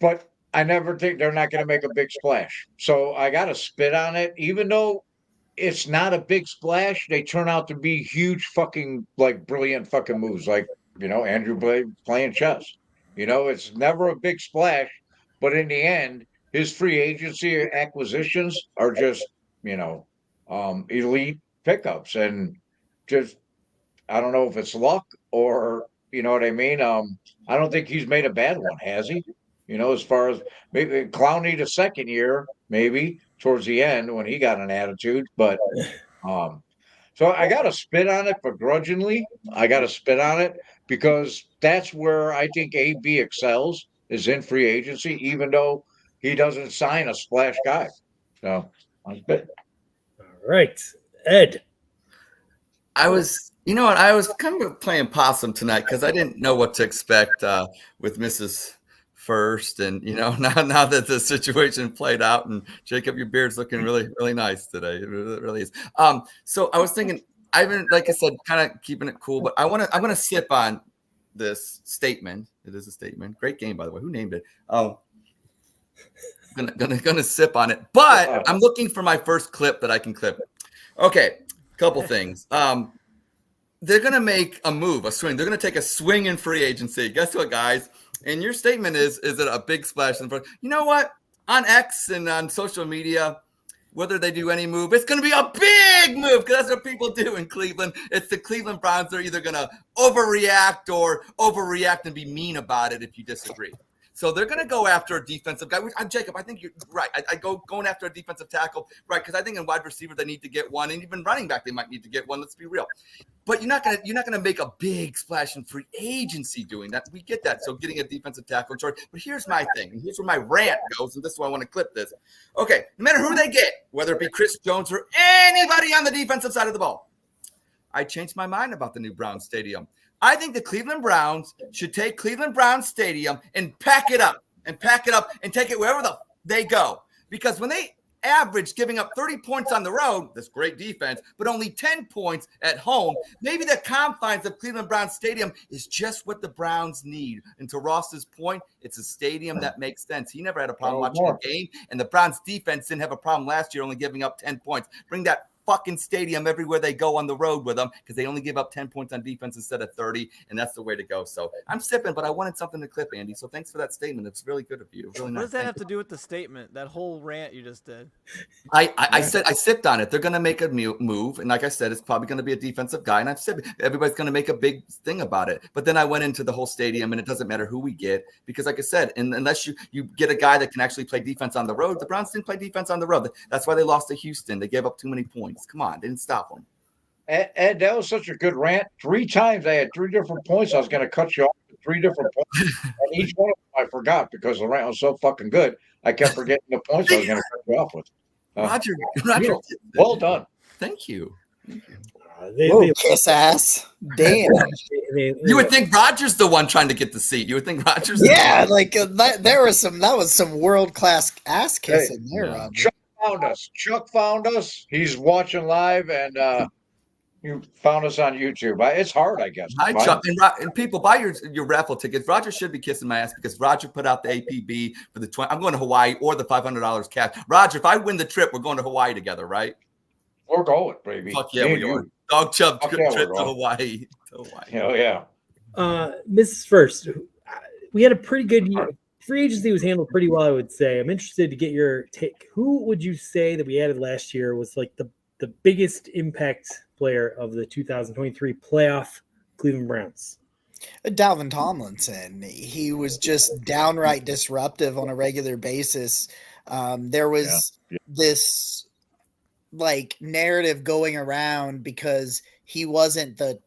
But I never think they're not going to make a big splash. So I got to spit on it, even though it's not a big splash. They turn out to be huge fucking like brilliant fucking moves. Like, Andrew playing chess, it's never a big splash, but in the end, his free agency acquisitions are just, elite pickups and just, I don't know if it's luck or, you know what I mean? I don't think he's made a bad one, has he? As far as maybe Clowney the second year, maybe towards the end when he got an attitude, but so I got to spit on it begrudgingly. I got to spit on it because that's where I think AB excels is in free agency, even though he doesn't sign a splash guy. So I'm spitting. All right, Ed. I was kind of playing possum tonight because I didn't know what to expect with Mrs. First, and now that the situation played out, and Jacob, your beard's looking really, really nice today. It really is. So I was thinking, like I said, kind of keeping it cool, but I'm gonna sip on this statement. It is a statement. Great game, by the way. Who named it? Gonna sip on it, but I'm looking for my first clip that I can clip. Okay, couple things. They're going to make a move, a swing. They're going to take a swing in free agency. Guess what, guys? And your statement is it a big splash in front? You know what? On X and on social media, whether they do any move, it's going to be a big move because that's what people do in Cleveland. It's the Cleveland Browns. They're either going to overreact and be mean about it if you disagree. So they're going to go after a defensive guy. Jacob, I think you're right. I going after a defensive tackle, right? Because I think in wide receiver they need to get one, and even running back they might need to get one. Let's be real. But you're not gonna make a big splash in free agency doing that. We get that. So getting a defensive tackle, but here's my thing, and here's where my rant goes, and this is why I want to clip this. Okay, no matter who they get, whether it be Chris Jones or anybody on the defensive side of the ball, I changed my mind about the new Browns Stadium. I think the Cleveland Browns should take Cleveland Browns Stadium and pack it up and take it wherever they go. Because when they average giving up 30 points on the road, this great defense, but only 10 points at home, maybe the confines of Cleveland Browns Stadium is just what the Browns need. And to Ross's point, it's a stadium that makes sense. He never had a problem watching a game, and the Browns defense didn't have a problem last year only giving up 10 points. Bring that fucking stadium everywhere they go on the road with them because they only give up 10 points on defense instead of 30, and that's the way to go. So I'm sipping, but I wanted something to clip, Andy. So thanks for that statement. It's really good of you. Really nice. What does that have to do with the statement? That whole rant you just did. I said I sipped on it. They're going to make a move, and like I said, it's probably going to be a defensive guy, and I've said everybody's going to make a big thing about it. But then I went into the whole stadium, and it doesn't matter who we get because, like I said, unless you get a guy that can actually play defense on the road, the Browns didn't play defense on the road. That's why they lost to Houston. They gave up too many points. Come on, they didn't stop them. Ed, that was such a good rant. 3 times I had 3 different points. I was going to cut you off at 3 different points. And each one of them I forgot because the rant was so fucking good. I kept forgetting the points I was going to cut you off with. Roger, well done. Thank you. Whoa, kiss ass. Damn. You would think Roger's the one trying to get the seat. You would think Roger's the Yeah, one. like that was some world class ass kissing there, Roger. Chuck found us. He's watching live, and you found us on YouTube. It's hard, I guess. Hi, Chuck. And people, buy your raffle tickets. Roger should be kissing my ass because Roger put out the APB for the 20. I'm going to Hawaii or the $500 cash. Roger, if I win the trip, we're going to Hawaii together, right? We're going, baby. Fuck yeah, we are. Dog Chub trip to Hawaii. Hell yeah. Mrs. First, we had a pretty good year. Free agency was handled pretty well, I would say. I'm interested to get your take. Who would you say that we added last year was like the biggest impact player of the 2023 playoff Cleveland Browns? Dalvin Tomlinson. He was just downright disruptive on a regular basis. There was this like narrative going around because he wasn't the,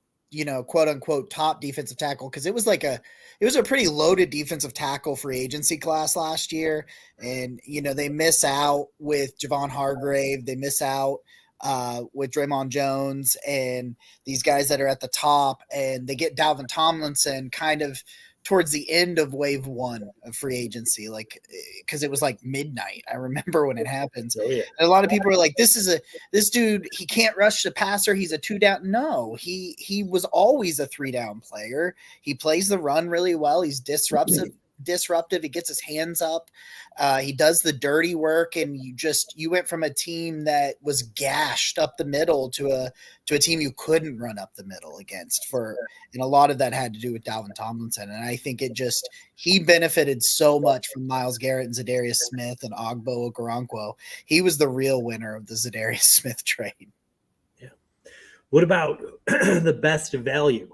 quote unquote top defensive tackle. Cause it was a pretty loaded defensive tackle free agency class last year. And, they miss out with Javon Hargrave. They miss out with Draymond Jones and these guys that are at the top, and they get Dalvin Tomlinson kind of towards the end of wave 1 of free agency, like, because it was like midnight. I remember when it happens. Oh, yeah. And a lot of people were like, this dude, he can't rush the passer. He's a 2-down. No, he was always a 3-down player. He plays the run really well. He's disruptive. He gets his hands up. He does the dirty work, and you went from a team that was gashed up the middle to a team you couldn't run up the middle against and a lot of that had to do with Dalvin Tomlinson. And I think he benefited so much from Myles Garrett and Zadarius Smith and Ogbo Okoronkwo. He was the real winner of the Zadarius Smith trade. Yeah. What about the best value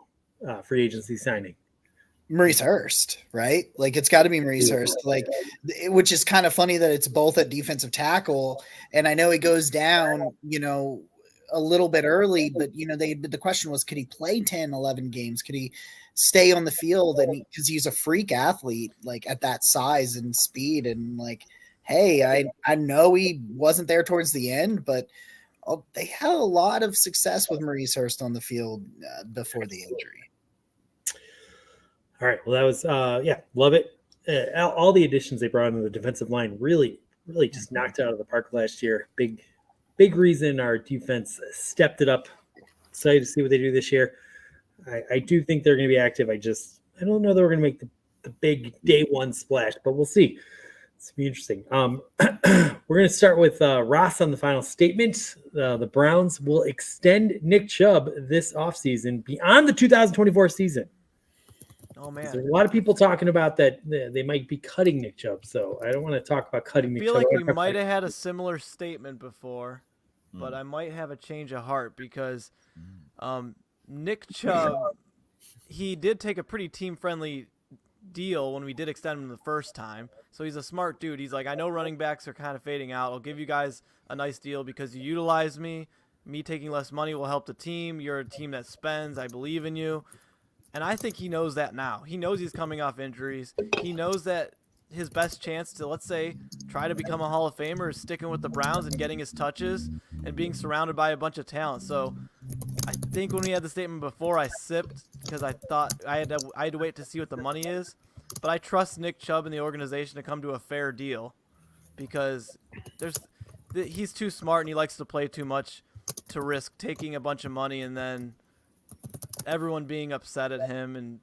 free agency signing? Maurice Hurst, right? Like it's got to be Maurice Hurst, like, which is kind of funny that it's both at defensive tackle. And I know he goes down, a little bit early, but the question was, could he play 10, 11 games? Could he stay on the field? And because he's a freak athlete, like at that size and speed, and like, hey, I know he wasn't there towards the end, but they had a lot of success with Maurice Hurst on the field before the injury. All right. Well, that was, love it. All the additions they brought in the defensive line really just knocked it out of the park last year. Big reason our defense stepped it up. Excited to see what they do this year. I do think they're going to be active. I don't know that we're going to make the big day one splash, but we'll see. It's be interesting. We're going to start with Ross on the final statement. The Browns will extend Nick Chubb this offseason beyond the 2024 season. Oh There's man, a lot of people talking about that they might be cutting Nick Chubb, so I don't want to talk about cutting I Nick feel Chubb. like we might have had a similar statement before, but Hmm. I might have a change of heart because Nick Chubb, he did take a pretty team-friendly deal when we did extend him the first time. So he's a smart dude. He's like, I know running backs are kind of fading out. I'll give you guys a nice deal because you utilize me. Me taking less money will help the team. You're a team that spends. I believe in you. And I think he knows that now. He knows he's coming off injuries. He knows that his best chance to, let's say, try to become a Hall of Famer is sticking with the Browns and getting his touches and being surrounded by a bunch of talent. So I think when we had the statement before, I sipped because I thought I had to wait to see what the money is. But I trust Nick Chubb and the organization to come to a fair deal because he's too smart and he likes to play too much to risk taking a bunch of money and then everyone being upset at him. And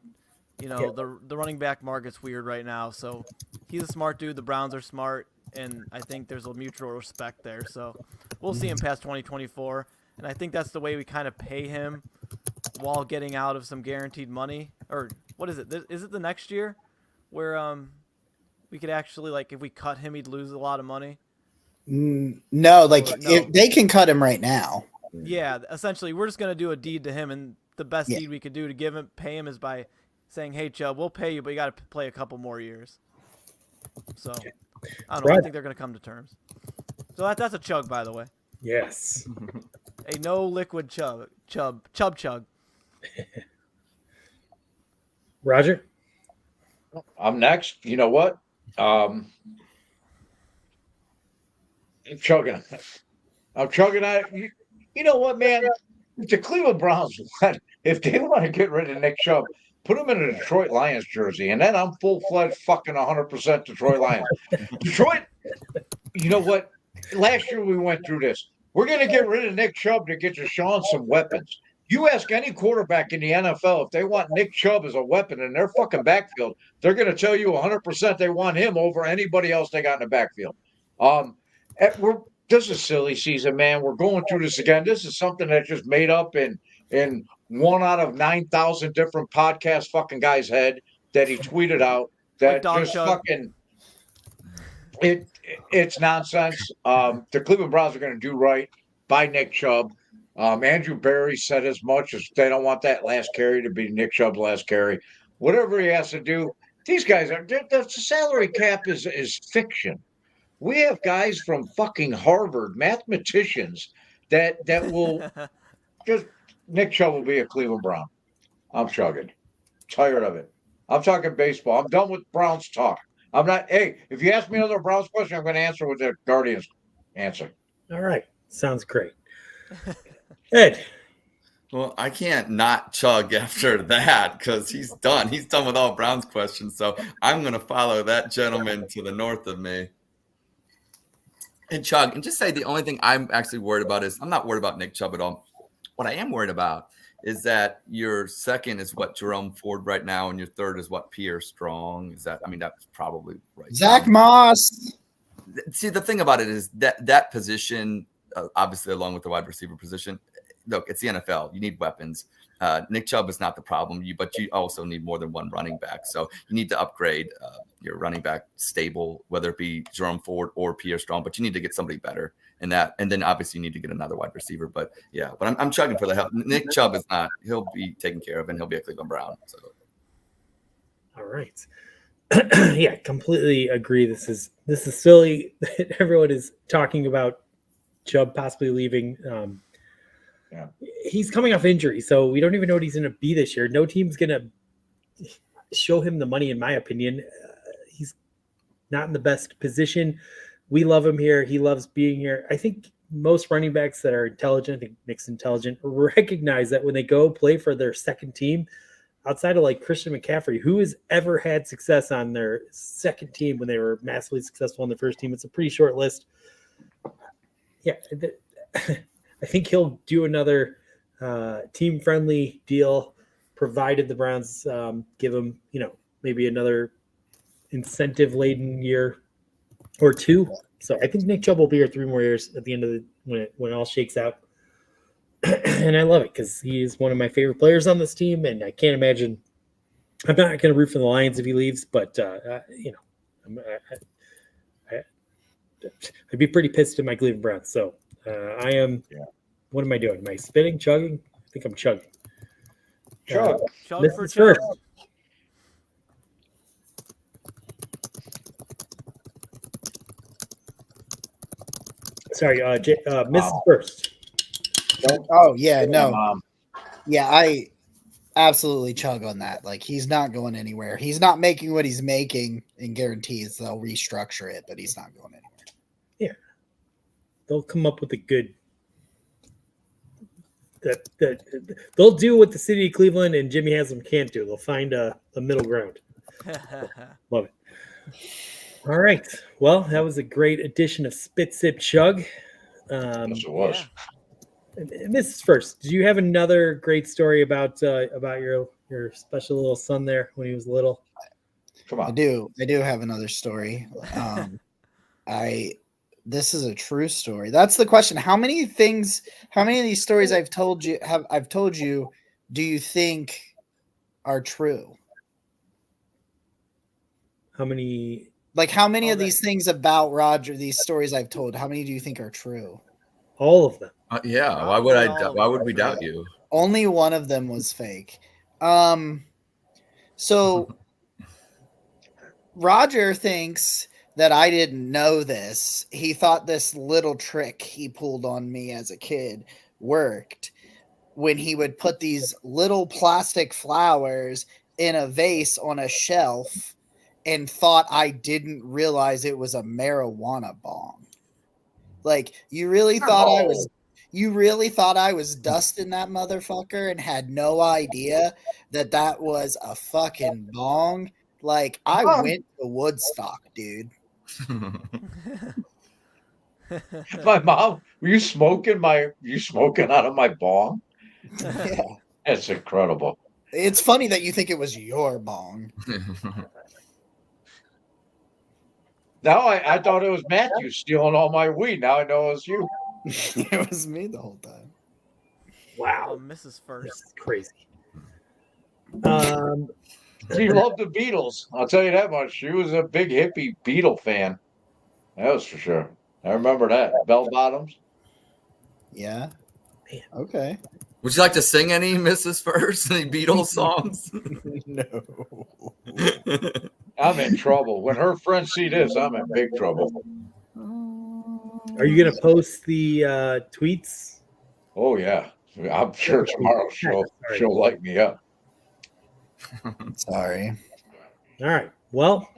the running back market's weird right now. So he's a smart dude. The Browns are smart, and I think there's a mutual respect there. So we'll see him past 2024. And I think that's the way we kind of pay him while getting out of some guaranteed money. Or what is it? Is it the next year where we could actually, like, if we cut him, he'd lose a lot of money? No, like Or no. If they can cut him right now. Yeah, essentially, we're just going to do a deed to him, and the best Yeah. deed we could do to pay him is by saying, hey, Chubb, we'll pay you, but you got to play a couple more years. So, I don't know. I Right. think they're going to come to terms. So that's a chug, by the way. Yes. A no liquid chug. Roger? I'm next. You know what? I'm chugging on it. I'm chugging on it. You know what, man? If the Cleveland Browns if they want to get rid of Nick Chubb, put him in a Detroit Lions jersey, and then I'm full-fledged fucking 100% Detroit Lions. Detroit, you know what? Last year we went through this. We're going to get rid of Nick Chubb to get Deshaun some weapons. You ask any quarterback in the NFL if they want Nick Chubb as a weapon in their fucking backfield, they're going to tell you 100% they want him over anybody else they got in the backfield. This is silly season, man. We're going through this again. This is something that's just made up in one out of 9,000 different podcast fucking guy's head that he tweeted out that Dog just Chug. fucking it's nonsense. The Cleveland Browns are going to do right by Nick Chubb. Andrew Berry said as much as they don't want that last carry to be Nick Chubb's last carry. Whatever he has to do, these guys are the salary cap is fiction. We have guys from fucking Harvard, mathematicians that will just Nick Chubb will be a Cleveland Brown. I'm chugging. Tired of it. I'm talking baseball. I'm done with Browns talk. I'm not. Hey, if you ask me another Browns question, I'm going to answer with the Guardians answer. All right. Sounds great. Ed. Well, I can't not chug after that because he's done. He's done with all Browns questions. So I'm going to follow that gentleman to the north of me and chug and just say the only thing I'm actually worried about is I'm not worried about Nick Chubb at all. What I am worried about is that your second is what Jerome Ford right now, and your third is what Pierre Strong. That's probably right. Zach Moss. See, the thing about it is that position, obviously, along with the wide receiver position, look, it's the NFL. You need weapons. Nick Chubb is not the problem, but you also need more than one running back. So you need to upgrade your running back stable, whether it be Jerome Ford or Pierre Strong, but you need to get somebody better in that. And then obviously you need to get another wide receiver. But yeah, but I'm chugging for the help. Nick Chubb is not. He'll be taken care of, and he'll be a Cleveland Brown. So. All right. Yeah, completely agree. This is silly. Everyone is talking about Chubb possibly leaving. Yeah. He's coming off injury, so we don't even know what he's going to be this year. No team's going to show him the money, in my opinion. He's not in the best position. We love him here. He loves being here. I think most running backs that are intelligent, I think Nick's intelligent, recognize that when they go play for their second team, outside of like Christian McCaffrey, who has ever had success on their second team when they were massively successful on the first team, it's a pretty short list. Yeah, I think he'll do another team-friendly deal, provided the Browns give him, maybe another incentive-laden year or 2. So I think Nick Chubb will be here 3 more years at the end of when it all shakes out. And I love it because he is one of my favorite players on this team, and I can't imagine. I'm not going to root for the Lions if he leaves, but I'd be pretty pissed at my Cleveland Browns. So I am. Yeah. What am I doing? Am I spitting, chugging? I think I'm chugging. Chug. Chug This for is chug. first. Sorry, Mrs. First. Oh yeah, no, Mom. yeah, I absolutely chug on that. Like he's not going anywhere. He's not making what he's making, and guarantees they'll restructure it, but he's not going anywhere. They'll come up with a good. That they'll do what the city of Cleveland and Jimmy Haslam can't do. They'll find a middle ground. Love it. All right. Well, that was a great edition of Spit Sip Chug. Yes, it was. Mrs. First, do you have another great story about your special little son there when he was little? Come I on. do have another story. This is a true story. That's the question. How many of these stories I've told you do you think are true? How many? Like how many of these things about Roger, these stories I've told, how many do you think are true? All of them. Yeah. Why would why would we doubt you? Only one of them was fake. So Roger thinks that I didn't know this. He thought this little trick he pulled on me as a kid worked when he would put these little plastic flowers in a vase on a shelf and thought I didn't realize it was a marijuana bong. Like you really thought I was dusting that motherfucker and had no idea that was a fucking bong. Like I went to Woodstock, dude. My mom, were you smoking out of my bong? Yeah. That's incredible. It's funny that you think it was your bong. Now I thought it was Matthew stealing all my weed. Now I know it was you. It was me the whole time. Wow, Mrs. this First. is crazy. She loved the Beatles. I'll tell you that much. She was a big hippie Beatle fan. That was for sure. I remember that. Bell bottoms. Yeah. Man. Okay. Would you like to sing any Mrs. First? Any Beatles songs? No. I'm in trouble. When her friends see this, I'm in big trouble. Are you gonna post the tweets? Oh yeah. I'm sure tomorrow she'll light me up. Sorry. All right. Well,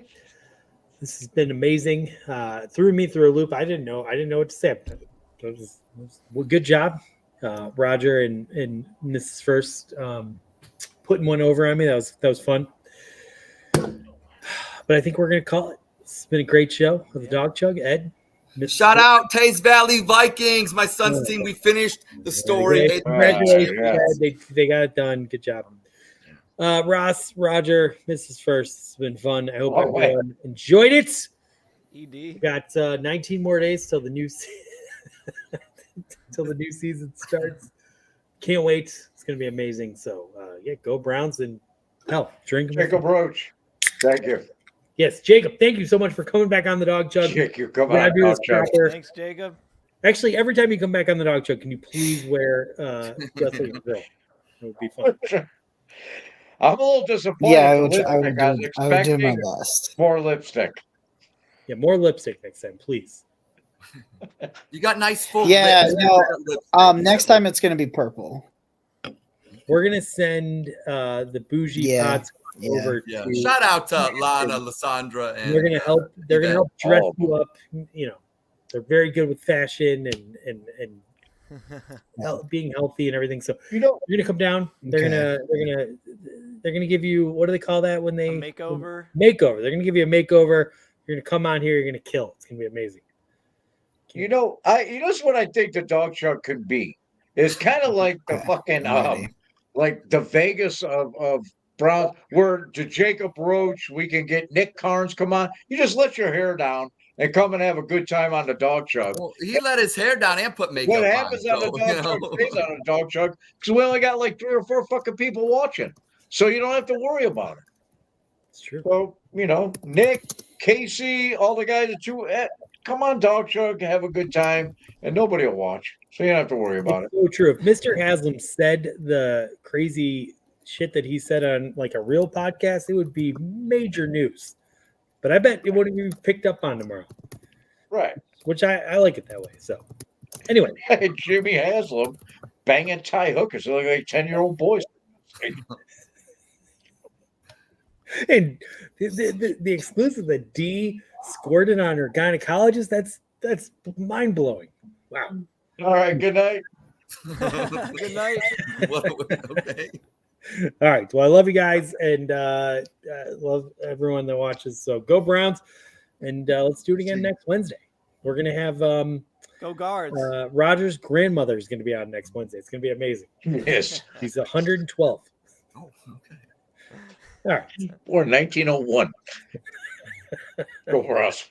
this has been amazing. Threw me through a loop. I didn't know what to say. Well, good job, Roger and Mrs. First, putting one over on me. That was fun. But I think we're gonna call it. It's been a great show with the Dog Chug. Ed, Shout out Taze Valley Vikings, my son's team. We finished the story. Congratulations, Yeah. Ed. They got it done. Good job. Ross, Roger, Mrs. First, it's been fun. I hope everyone enjoyed it. ED. Got 19 more days till the new season starts. Can't wait. It's gonna be amazing. So go Browns and drink. Jacob Roach. Thank you. Yes, Jacob. Thank you so much for coming back on the Dog Chug. Jake, you come When I on. do this Dog Chug. proper- Thanks, Jacob. Actually, every time you come back on the Dog Chug, can you please wear Justin Bill? It would be fun. I'm a little disappointed. Yeah, with the I would lipstick. do my expecting best. more lipstick. Yeah, more lipstick next time, please. You got nice full Yeah, lips. no, next time it's gonna be purple. We're gonna send the bougie Yeah, pods yeah. over Yeah. to. Shout out to Lana, Lysandra, and They're gonna help. They're gonna help dress Oh. you up. You know, they're very good with fashion and being healthy and everything. So You know, you're gonna come down. They're gonna give you, what do they call that when A they makeover. Makeover. They're gonna give you a makeover. You're gonna come on here. You're gonna kill. It's gonna be amazing. you know what I think the Dog Chug could be. It's kind of like the Okay, fucking I'm ready. like the Vegas of Browns, where to Jacob Roach we can get Nick Carnes. Come on, you just let your hair down and come and have a good time on the dog chug. Well, he let his hair down and put makeup What on. happens on the so, dog you chug know. stays on a dog chug because we only got like 3 or 4 fucking people watching. So you don't have to worry about it. It's true. So, Nick, Casey, all the guys that come on, dog chug, have a good time, and nobody will watch. So you don't have to worry about it. It's so true. If Mr. Haslam said the crazy shit that he said on like a real podcast, it would be major news. But I bet it wouldn't be picked up on tomorrow, Right. which I like it that way. So anyway, Hey, Jimmy Haslam banging Ty hookers. They look like 10-year-old boys. and the exclusive that D squirted on her gynecologist, that's mind blowing. Wow. All right, good night. Good night. Okay. All right. Well, I love you guys and love everyone that watches. So go Browns, and let's do it again next Wednesday. We're gonna have Go Guards. Roger's grandmother is gonna be on next Wednesday. It's gonna be amazing. Yes. He's 112. Oh, okay. All right. Or 1901. Go for us.